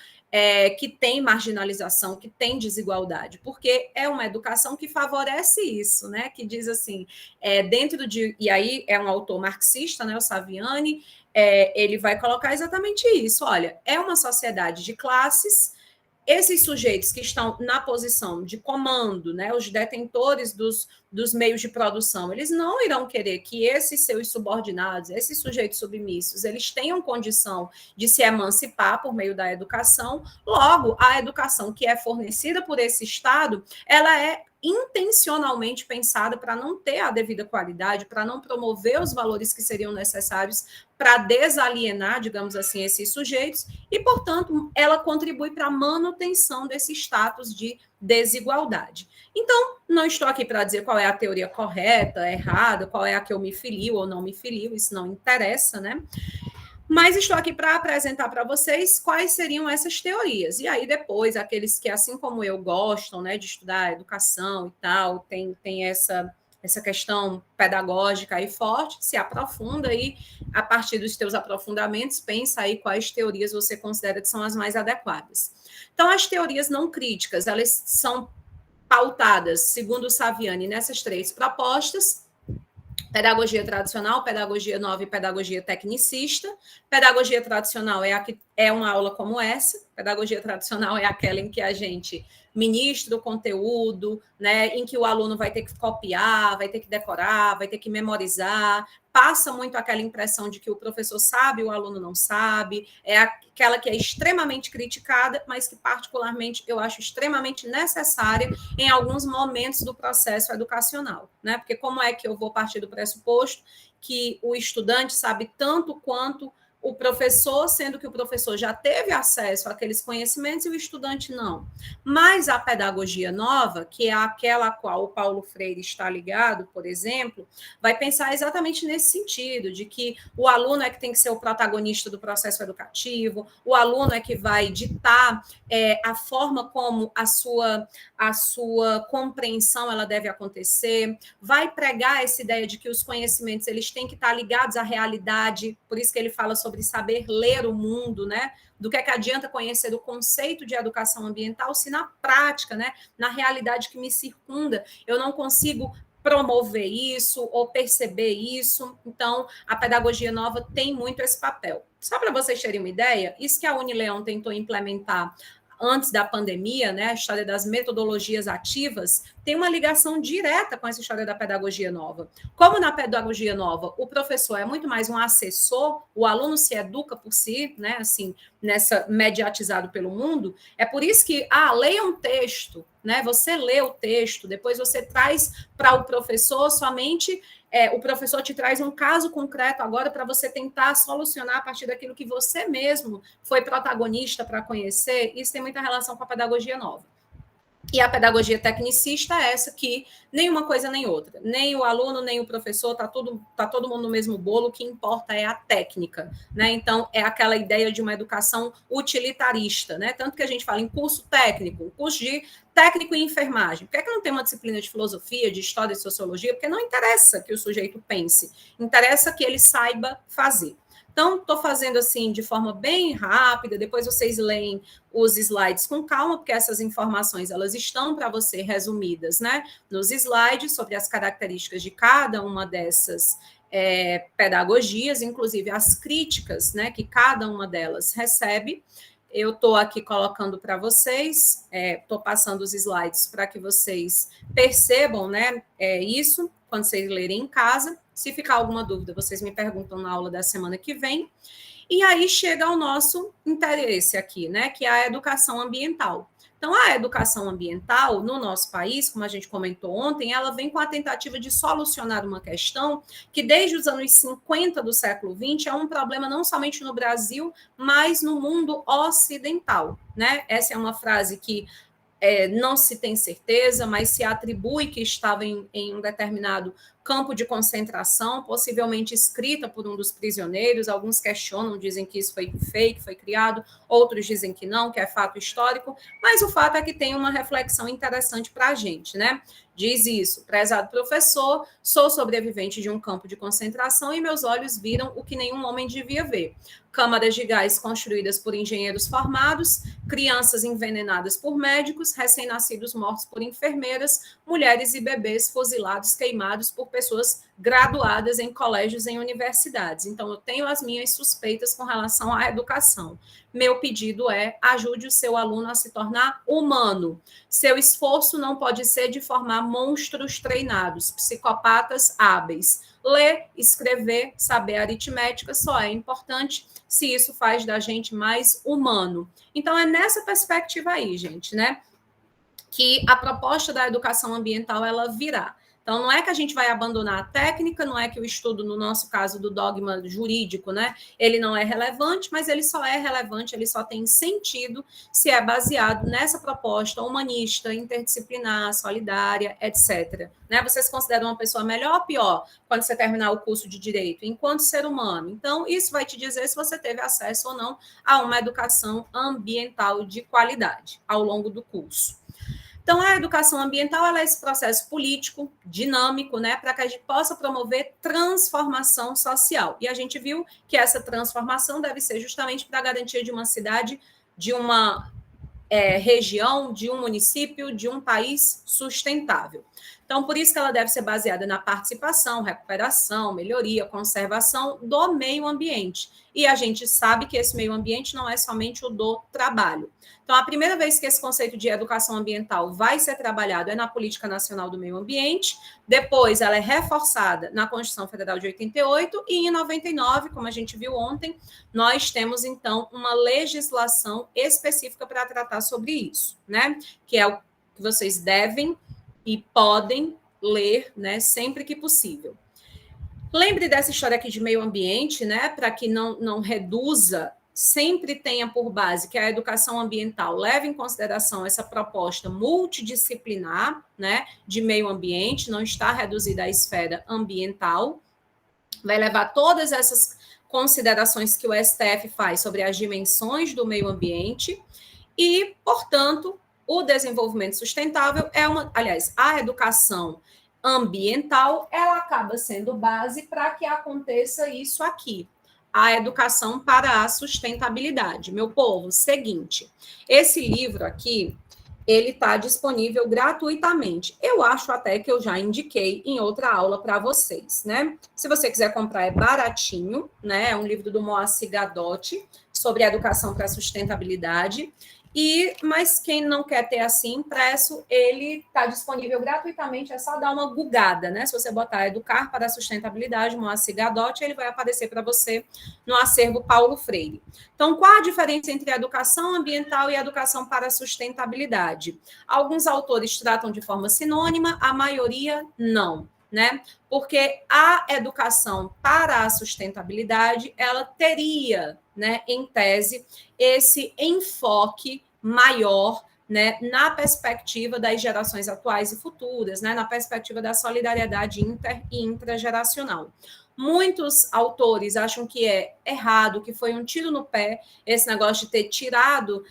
que tem marginalização, que tem desigualdade, porque é uma educação que favorece isso, né? Que diz assim, e aí é um autor marxista, né, o Saviani, ele vai colocar exatamente isso. Olha, é uma sociedade de classes. Esses sujeitos que estão na posição de comando, né, os detentores dos meios de produção, eles não irão querer que esses seus subordinados, esses sujeitos submissos, eles tenham condição de se emancipar por meio da educação. Logo, a educação que é fornecida por esse Estado, ela é intencionalmente pensada para não ter a devida qualidade, para não promover os valores que seriam necessários para desalienar, digamos assim, esses sujeitos, e, portanto, ela contribui para a manutenção desse status de desigualdade. Então, não estou aqui para dizer qual é a teoria correta, errada, qual é a que eu me filio ou não me filio, isso não interessa, né? Mas estou aqui para apresentar para vocês quais seriam essas teorias. E aí, depois, aqueles que, assim como eu, gostam, né, de estudar educação e tal, tem essa questão pedagógica aí forte, se aprofunda aí, a partir dos teus aprofundamentos, pensa aí quais teorias você considera que são as mais adequadas. Então, as teorias não críticas, elas são pautadas, segundo o Saviani, nessas três propostas: pedagogia tradicional, pedagogia nova e pedagogia tecnicista. Pedagogia tradicional é uma aula como essa. Pedagogia tradicional é aquela em que a gente ministra o conteúdo, né, em que o aluno vai ter que copiar, vai ter que decorar, vai ter que memorizar. Passa muito aquela impressão de que o professor sabe, o aluno não sabe. É aquela que é extremamente criticada, mas que, particularmente, eu acho extremamente necessária em alguns momentos do processo educacional, né? Porque como é que eu vou partir do pressuposto que o estudante sabe tanto quanto o professor, sendo que o professor já teve acesso àqueles conhecimentos e o estudante não. Mas a pedagogia nova, que é aquela a qual o Paulo Freire está ligado, por exemplo, vai pensar exatamente nesse sentido, de que o aluno é que tem que ser o protagonista do processo educativo, o aluno é que vai ditar a forma como a sua compreensão ela deve acontecer, vai pregar essa ideia de que os conhecimentos eles têm que estar ligados à realidade, por isso que ele fala sobre saber ler o mundo, né? Do que é que adianta conhecer o conceito de educação ambiental se na prática, né, na realidade que me circunda, eu não consigo promover isso ou perceber isso. Então, a pedagogia nova tem muito esse papel. Só para vocês terem uma ideia, isso que a Unileão tentou implementar antes da pandemia, né, a história das metodologias ativas, tem uma ligação direta com essa história da pedagogia nova. Como na pedagogia nova, o professor é muito mais um assessor, o aluno se educa por si, né, assim, nessa mediatizado pelo mundo, é por isso que, leia um texto, né, você lê o texto, depois você traz para o professor somente o professor te traz um caso concreto agora para você tentar solucionar a partir daquilo que você mesmo foi protagonista para conhecer. Isso tem muita relação com a pedagogia nova. E a pedagogia tecnicista é essa que nem uma coisa nem outra. Nem o aluno, nem o professor, tá todo mundo no mesmo bolo, o que importa é a técnica, né? Então, é aquela ideia de uma educação utilitarista, né? Tanto que a gente fala em curso técnico, curso de técnico em enfermagem. Por que é que não tem uma disciplina de filosofia, de história e sociologia? Porque não interessa que o sujeito pense, interessa que ele saiba fazer. Então, estou fazendo assim de forma bem rápida, depois vocês leem os slides com calma, porque essas informações elas estão para você resumidas, né? Nos slides sobre as características de cada uma dessas pedagogias, inclusive as críticas, né, que cada uma delas recebe. Eu estou aqui colocando para vocês, estou passando os slides para que vocês percebam, né, isso, quando vocês lerem em casa. Se ficar alguma dúvida, vocês me perguntam na aula da semana que vem. E aí chega ao nosso interesse aqui, né, que é a educação ambiental. Então, a educação ambiental no nosso país, como a gente comentou ontem, ela vem com a tentativa de solucionar uma questão que desde os anos 50 do século XX é um problema não somente no Brasil, mas no mundo ocidental, né? Essa é uma frase que não se tem certeza, mas se atribui que estava em um determinado campo de concentração, possivelmente escrita por um dos prisioneiros. Alguns questionam, dizem que isso foi fake, foi criado, outros dizem que não, que é fato histórico, mas o fato é que tem uma reflexão interessante para a gente, né? Diz isso: prezado professor, sou sobrevivente de um campo de concentração e meus olhos viram o que nenhum homem devia ver. Câmaras de gás construídas por engenheiros formados, crianças envenenadas por médicos, recém-nascidos mortos por enfermeiras, mulheres e bebês fuzilados, queimados por pessoas graduadas em colégios e em universidades. Então, eu tenho as minhas suspeitas com relação à educação. Meu pedido é: ajude o seu aluno a se tornar humano. Seu esforço não pode ser de formar monstros treinados, psicopatas hábeis. Ler, escrever, saber aritmética só é importante se isso faz da gente mais humano. Então, é nessa perspectiva aí, gente, né, que a proposta da educação ambiental ela virá. Então, não é que a gente vai abandonar a técnica, não é que o estudo, no nosso caso, do dogma jurídico, né, ele não é relevante, mas ele só é relevante, ele só tem sentido se é baseado nessa proposta humanista, interdisciplinar, solidária, etc. Né? Vocês consideram uma pessoa melhor ou pior quando você terminar o curso de Direito, enquanto ser humano? Então, isso vai te dizer se você teve acesso ou não a uma educação ambiental de qualidade ao longo do curso. Então, a educação ambiental ela é esse processo político, dinâmico, né, para que a gente possa promover transformação social. E a gente viu que essa transformação deve ser justamente para a garantia de uma cidade, de uma região, de um município, de um país sustentável. Então, por isso que ela deve ser baseada na participação, recuperação, melhoria, conservação do meio ambiente. E a gente sabe que esse meio ambiente não é somente o do trabalho. Então, a primeira vez que esse conceito de educação ambiental vai ser trabalhado é na Política Nacional do Meio Ambiente, depois ela é reforçada na Constituição Federal de 88 e em 99, como a gente viu ontem, nós temos, então, uma legislação específica para tratar sobre isso, né? Que é o que vocês devem e podem ler, né, sempre que possível. Lembre dessa história aqui de meio ambiente, né? Para que não reduza, sempre tenha por base que a educação ambiental leve em consideração essa proposta multidisciplinar, né? De meio ambiente, não está reduzida à esfera ambiental, vai levar todas essas considerações que o STF faz sobre as dimensões do meio ambiente e, portanto, o desenvolvimento sustentável aliás, a educação ambiental, ela acaba sendo base para que aconteça isso aqui, a educação para a sustentabilidade. Meu povo, seguinte, esse livro aqui, ele está disponível gratuitamente. Eu acho até que eu já indiquei em outra aula para vocês, né? Se você quiser comprar, é baratinho, né? É um livro do Moacir Gadotti sobre educação para a sustentabilidade. Mas quem não quer ter assim impresso, ele está disponível gratuitamente, é só dar uma googada, né? Se você botar Educar para a Sustentabilidade, Moacir Gadotti, ele vai aparecer para você no acervo Paulo Freire. Então, qual a diferença entre a educação ambiental e a educação para a sustentabilidade? Alguns autores tratam de forma sinônima, a maioria não, né? Porque a educação para a sustentabilidade, ela teria, né, em tese, esse enfoque maior, né, na perspectiva das gerações atuais e futuras, né, na perspectiva da solidariedade inter e intrageracional. Muitos autores acham que é errado, que foi um tiro no pé esse negócio de ter tirado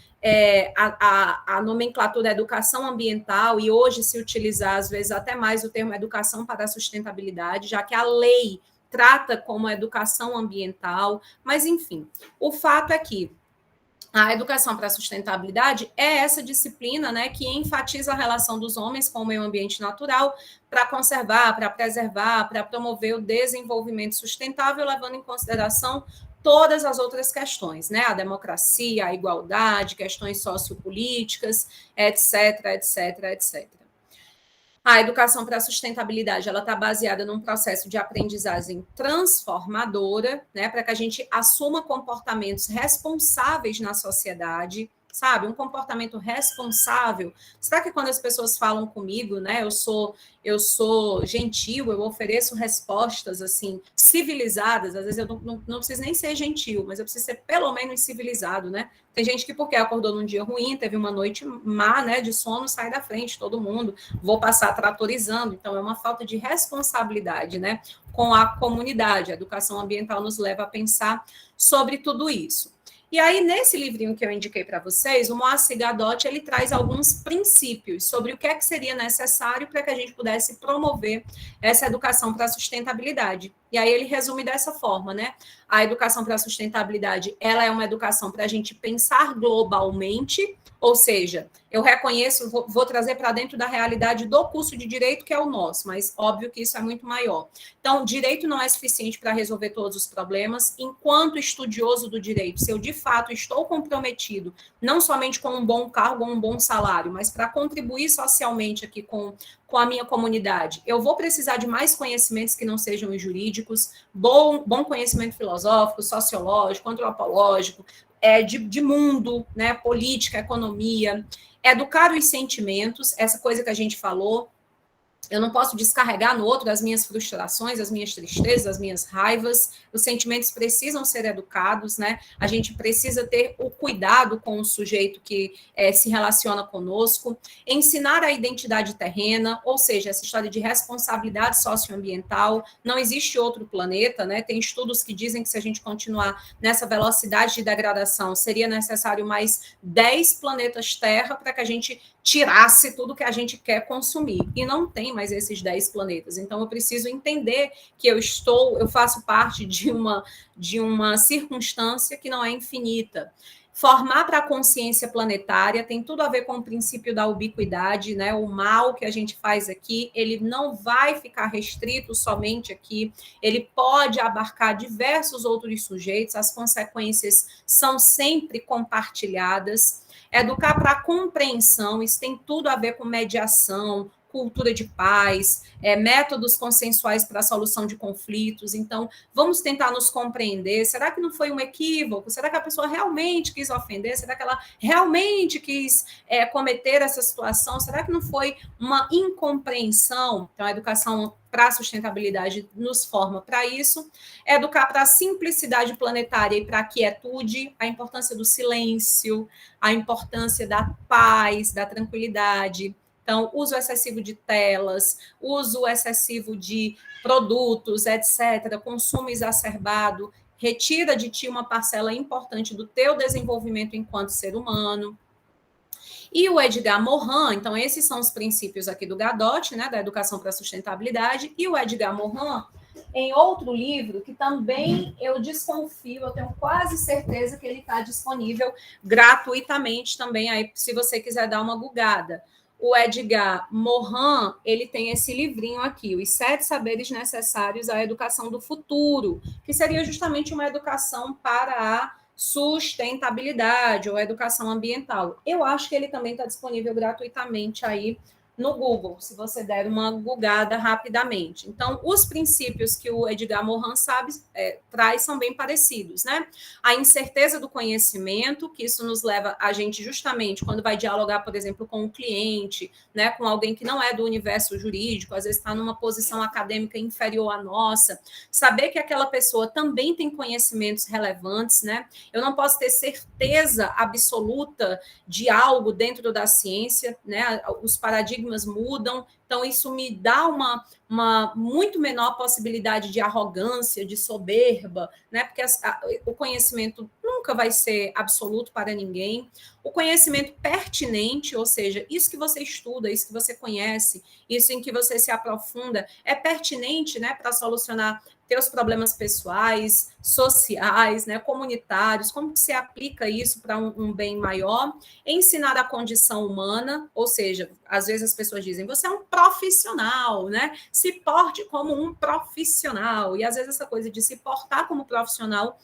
a nomenclatura educação ambiental e hoje se utilizar, às vezes, até mais o termo educação para a sustentabilidade, já que a lei trata como educação ambiental, mas, enfim, o fato é que a educação para a sustentabilidade é essa disciplina, né, que enfatiza a relação dos homens com o meio ambiente natural para conservar, para preservar, para promover o desenvolvimento sustentável, levando em consideração todas as outras questões, né, a democracia, a igualdade, questões sociopolíticas, etc, etc, etc. A educação para a sustentabilidade, ela está baseada num processo de aprendizagem transformadora, né, para que a gente assuma comportamentos responsáveis na sociedade, sabe? Um comportamento responsável. Será que quando as pessoas falam comigo, né, eu sou gentil, eu ofereço respostas assim civilizadas, às vezes eu não preciso nem ser gentil, mas eu preciso ser pelo menos civilizado, né? Tem gente que porque acordou num dia ruim, teve uma noite má, né, de sono, sai da frente todo mundo, vou passar tratorizando, então é uma falta de responsabilidade, né, com a comunidade. A educação ambiental nos leva a pensar sobre tudo isso. E aí, nesse livrinho que eu indiquei para vocês, o Moacir Gadotti, ele traz alguns princípios sobre o que é que seria necessário para que a gente pudesse promover essa educação para a sustentabilidade. E aí ele resume dessa forma, né? A educação para a sustentabilidade, ela é uma educação para a gente pensar globalmente, ou seja, eu reconheço, vou trazer para dentro da realidade do curso de direito, que é o nosso, mas óbvio que isso é muito maior. Então, direito não é suficiente para resolver todos os problemas. Enquanto estudioso do direito, se eu de fato estou comprometido, não somente com um bom cargo ou um bom salário, mas para contribuir socialmente aqui com a minha comunidade, eu vou precisar de mais conhecimentos que não sejam os jurídicos, bom conhecimento filosófico, sociológico, antropológico, de mundo, né, política, economia, educar os sentimentos, essa coisa que a gente falou. Eu não posso descarregar no outro as minhas frustrações, as minhas tristezas, as minhas raivas. Os sentimentos precisam ser educados, né? A gente precisa ter o cuidado com o sujeito que se relaciona conosco. Ensinar a identidade terrena, ou seja, essa história de responsabilidade socioambiental. Não existe outro planeta, né? Tem estudos que dizem que se a gente continuar nessa velocidade de degradação, seria necessário mais 10 planetas Terra para que a gente tirasse tudo que a gente quer consumir. E não tem mais esses 10 planetas. Então, eu preciso entender que eu faço parte de uma circunstância que não é infinita. Formar para a consciência planetária tem tudo a ver com o princípio da ubiquidade, né? O mal que a gente faz aqui, ele não vai ficar restrito somente aqui, ele pode abarcar diversos outros sujeitos, as consequências são sempre compartilhadas. Educar para a compreensão, isso tem tudo a ver com mediação, cultura de paz, métodos consensuais para a solução de conflitos. Então, vamos tentar nos compreender. Será que não foi um equívoco? Será que a pessoa realmente quis ofender? Será que ela realmente quis cometer essa situação? Será que não foi uma incompreensão? Então, a educação para a sustentabilidade nos forma para isso. Educar para a simplicidade planetária e para a quietude, a importância do silêncio, a importância da paz, da tranquilidade. Então, uso excessivo de telas, uso excessivo de produtos, etc., consumo exacerbado, retira de ti uma parcela importante do teu desenvolvimento enquanto ser humano. E o Edgar Morin, então esses são os princípios aqui do Gadot, né, da educação para a sustentabilidade, e o Edgar Morin, em outro livro, que também eu desconfio, eu tenho quase certeza que ele está disponível gratuitamente também, aí, se você quiser dar uma googada. O Edgar Morin, ele tem esse livrinho aqui, Os 7 Saberes Necessários à Educação do Futuro, que seria justamente uma educação para a sustentabilidade ou educação ambiental. Eu acho que ele também está disponível gratuitamente aí no Google, se você der uma googada rapidamente. Então, os princípios que o Edgar Morin traz são bem parecidos, né? A incerteza do conhecimento, que isso nos leva a gente justamente, quando vai dialogar, por exemplo, com um cliente, né, com alguém que não é do universo jurídico, às vezes está numa posição acadêmica inferior à nossa, saber que aquela pessoa também tem conhecimentos relevantes, né? Eu não posso ter certeza absoluta de algo dentro da ciência, né? Os paradigmas mudam, então isso me dá uma muito menor possibilidade de arrogância, de soberba, né? Porque o conhecimento nunca vai ser absoluto para ninguém. O conhecimento pertinente, ou seja, isso que você estuda, isso que você conhece, isso em que você se aprofunda, é pertinente, né, para solucionar teus problemas pessoais, sociais, né, comunitários, como que se aplica isso para um bem maior, ensinar a condição humana, ou seja, às vezes as pessoas dizem, você é um profissional, né, se porte como um profissional, e às vezes essa coisa de se portar como profissional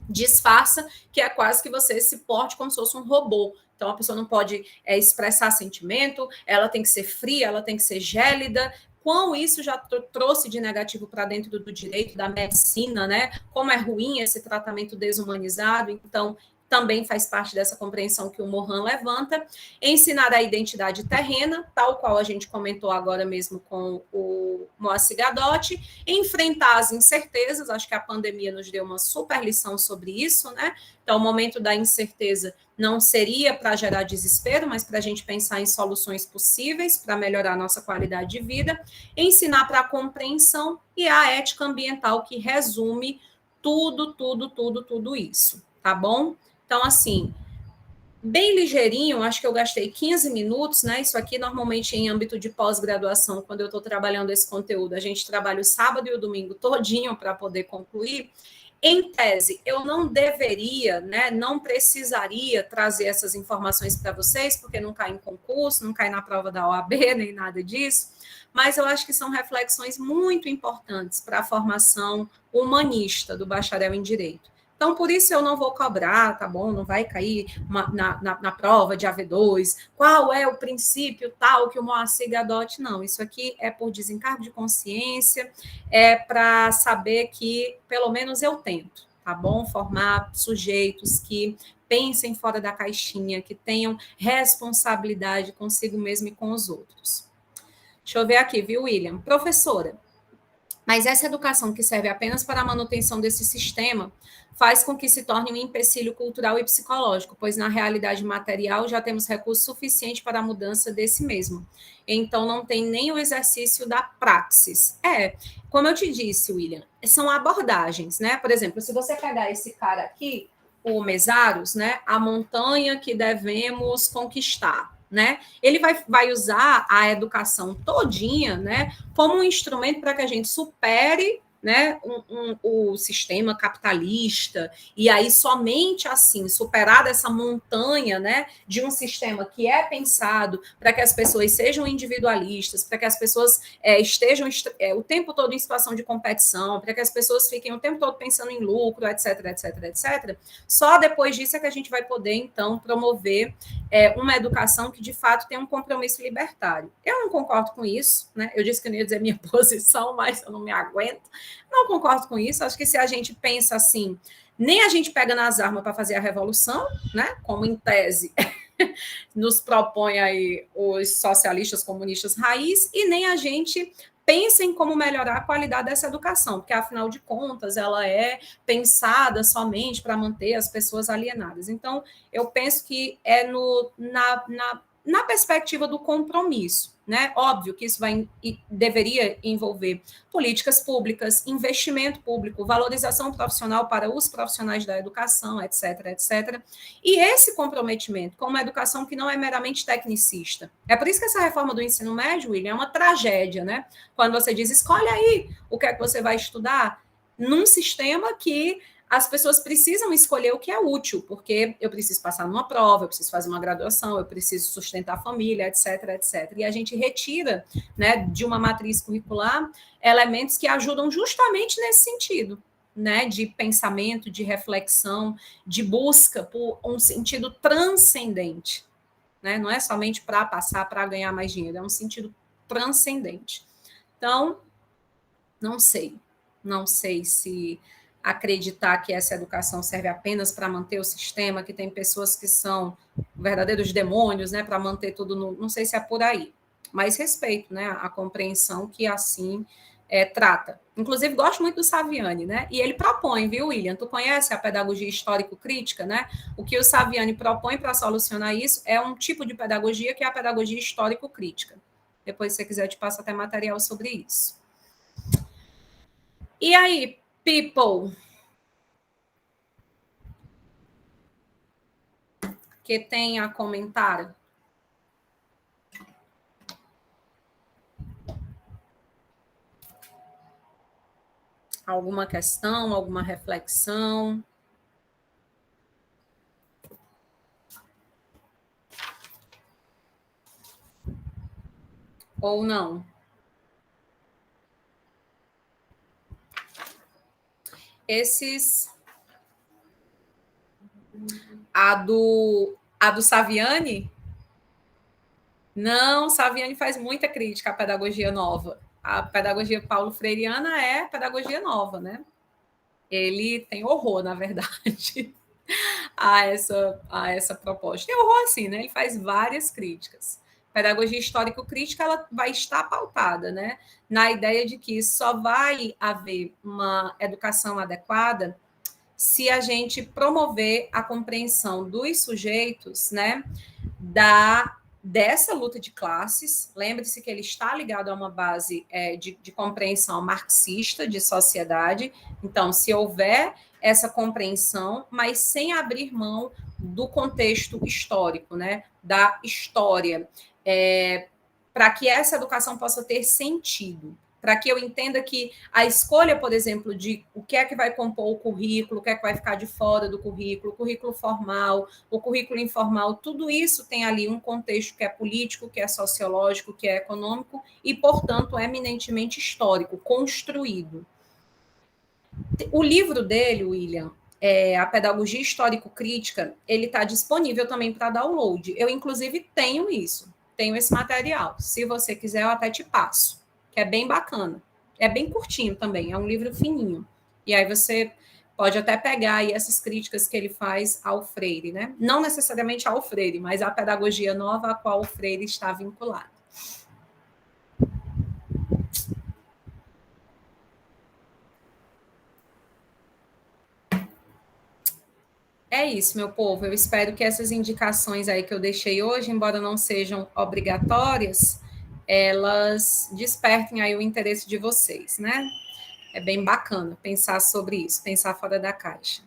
disfarça que é quase que você se porte como se fosse um robô. Então, a pessoa não pode expressar sentimento, ela tem que ser fria, ela tem que ser gélida. Quão isso já trouxe de negativo para dentro do direito, da medicina, né? Como é ruim esse tratamento desumanizado. Então, também faz parte dessa compreensão que o Morin levanta. Ensinar a identidade terrena, tal qual a gente comentou agora mesmo com o Moacir Gadot. Enfrentar as incertezas, acho que a pandemia nos deu uma super lição sobre isso, né? Então, o momento da incerteza não seria para gerar desespero, mas para a gente pensar em soluções possíveis para melhorar a nossa qualidade de vida. Ensinar para a compreensão e a ética ambiental, que resume tudo isso, tá bom? Então, assim, bem ligeirinho, acho que eu gastei 15 minutos, né? Isso aqui, normalmente, em âmbito de pós-graduação, quando eu estou trabalhando esse conteúdo, a gente trabalha o sábado e o domingo todinho para poder concluir. Em tese, eu não deveria, né, não precisaria trazer essas informações para vocês, porque não cai em concurso, não cai na prova da OAB, nem nada disso, mas eu acho que são reflexões muito importantes para a formação humanista do bacharel em Direito. Então, por isso eu não vou cobrar, tá bom? Não vai cair na prova de AV2, qual é o princípio tal que o Moacir Gadot, não. Isso aqui é por desencargo de consciência, é para saber que, pelo menos, eu tento, tá bom? Formar sujeitos que pensem fora da caixinha, que tenham responsabilidade consigo mesmo e com os outros. Deixa eu ver aqui, viu, William? Professora, mas essa educação que serve apenas para a manutenção desse sistema faz com que se torne um empecilho cultural e psicológico, pois na realidade material já temos recurso suficiente para a mudança desse mesmo. Então, não tem nem o exercício da praxis. Como eu te disse, William, são abordagens, né? Por exemplo, se você pegar esse cara aqui, o Mesaros, né? A montanha que devemos conquistar, né? Ele vai usar a educação todinha, né, como um instrumento para que a gente supere né, o sistema capitalista, e aí somente assim, superar essa montanha, né, de um sistema que é pensado para que as pessoas sejam individualistas, para que as pessoas estejam o tempo todo em situação de competição, para que as pessoas fiquem o tempo todo pensando em lucro, etc, etc, etc. Só depois disso é que a gente vai poder, então, promover uma educação que, de fato, tem um compromisso libertário. Eu não concordo com isso, né? Eu disse que eu não ia dizer minha posição, mas eu não me aguento. Não concordo com isso. Acho que se a gente pensa assim, nem a gente pega nas armas para fazer a revolução, né? Como em tese nos propõe aí os socialistas comunistas raiz, e nem a gente pensa em como melhorar a qualidade dessa educação, porque afinal de contas ela é pensada somente para manter as pessoas alienadas. Então, eu penso que é na perspectiva do compromisso, né? Óbvio que isso deveria envolver políticas públicas, investimento público, valorização profissional para os profissionais da educação, etc, etc. E esse comprometimento com uma educação que não é meramente tecnicista. É por isso que essa reforma do ensino médio, William, é uma tragédia, né? Quando você diz, escolhe aí o que é que você vai estudar, num sistema que as pessoas precisam escolher o que é útil, porque eu preciso passar numa prova, eu preciso fazer uma graduação, eu preciso sustentar a família, etc, etc. E a gente retira, né, de uma matriz curricular elementos que ajudam justamente nesse sentido, né, de pensamento, de reflexão, de busca por um sentido transcendente, né? Não é somente para passar, para ganhar mais dinheiro, é um sentido transcendente. Então, não sei se acreditar que essa educação serve apenas para manter o sistema, que tem pessoas que são verdadeiros demônios, né, para manter tudo não sei se é por aí, mas respeito, né, a compreensão que assim trata. Inclusive, gosto muito do Saviani, né, e ele propõe, viu, William? Tu conhece a pedagogia histórico-crítica, né? O que o Saviani propõe para solucionar isso é um tipo de pedagogia que é a pedagogia histórico-crítica. Depois, se você quiser, eu te passo até material sobre isso. E aí, people, que tem a comentar? Alguma questão, alguma reflexão? Ou não? Esses... A do Saviani? Não, Saviani faz muita crítica à pedagogia nova. A pedagogia paulo freireana é pedagogia nova, né? Ele tem horror, na verdade, a essa proposta. Tem horror assim, né? Ele faz várias críticas. Pedagogia histórico-crítica ela vai estar pautada, né? Na ideia de que só vai haver uma educação adequada se a gente promover a compreensão dos sujeitos, né, dessa luta de classes. Lembre-se que ele está ligado a uma base de compreensão marxista de sociedade. Então, se houver essa compreensão, mas sem abrir mão do contexto histórico, né, da história, para que essa educação possa ter sentido, para que eu entenda que a escolha, por exemplo, de o que é que vai compor o currículo, o que é que vai ficar de fora do currículo, o currículo formal, o currículo informal, tudo isso tem ali um contexto que é político, que é sociológico, que é econômico e, portanto, eminentemente histórico, construído. O livro dele, William, a Pedagogia Histórico-Crítica, ele está disponível também para download. Eu, inclusive, tenho isso, tenho esse material. Se você quiser, eu até te passo, que é bem bacana. É bem curtinho também, é um livro fininho. E aí você pode até pegar aí essas críticas que ele faz ao Freire, né? Não necessariamente ao Freire, mas à pedagogia nova a qual o Freire está vinculado. É isso, meu povo. Eu espero que essas indicações aí que eu deixei hoje, embora não sejam obrigatórias, elas despertem aí o interesse de vocês, né? É bem bacana pensar sobre isso, pensar fora da caixa.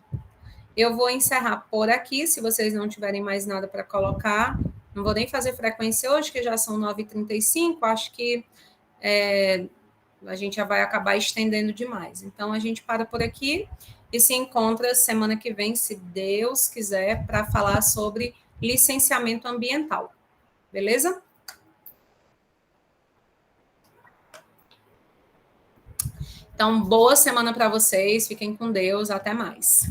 Eu vou encerrar por aqui, se vocês não tiverem mais nada para colocar. Não vou nem fazer frequência hoje, que já são 9h35, acho que a gente já vai acabar estendendo demais. Então, a gente para por aqui e se encontra semana que vem, se Deus quiser, para falar sobre licenciamento ambiental. Beleza? Então, boa semana para vocês. Fiquem com Deus. Até mais.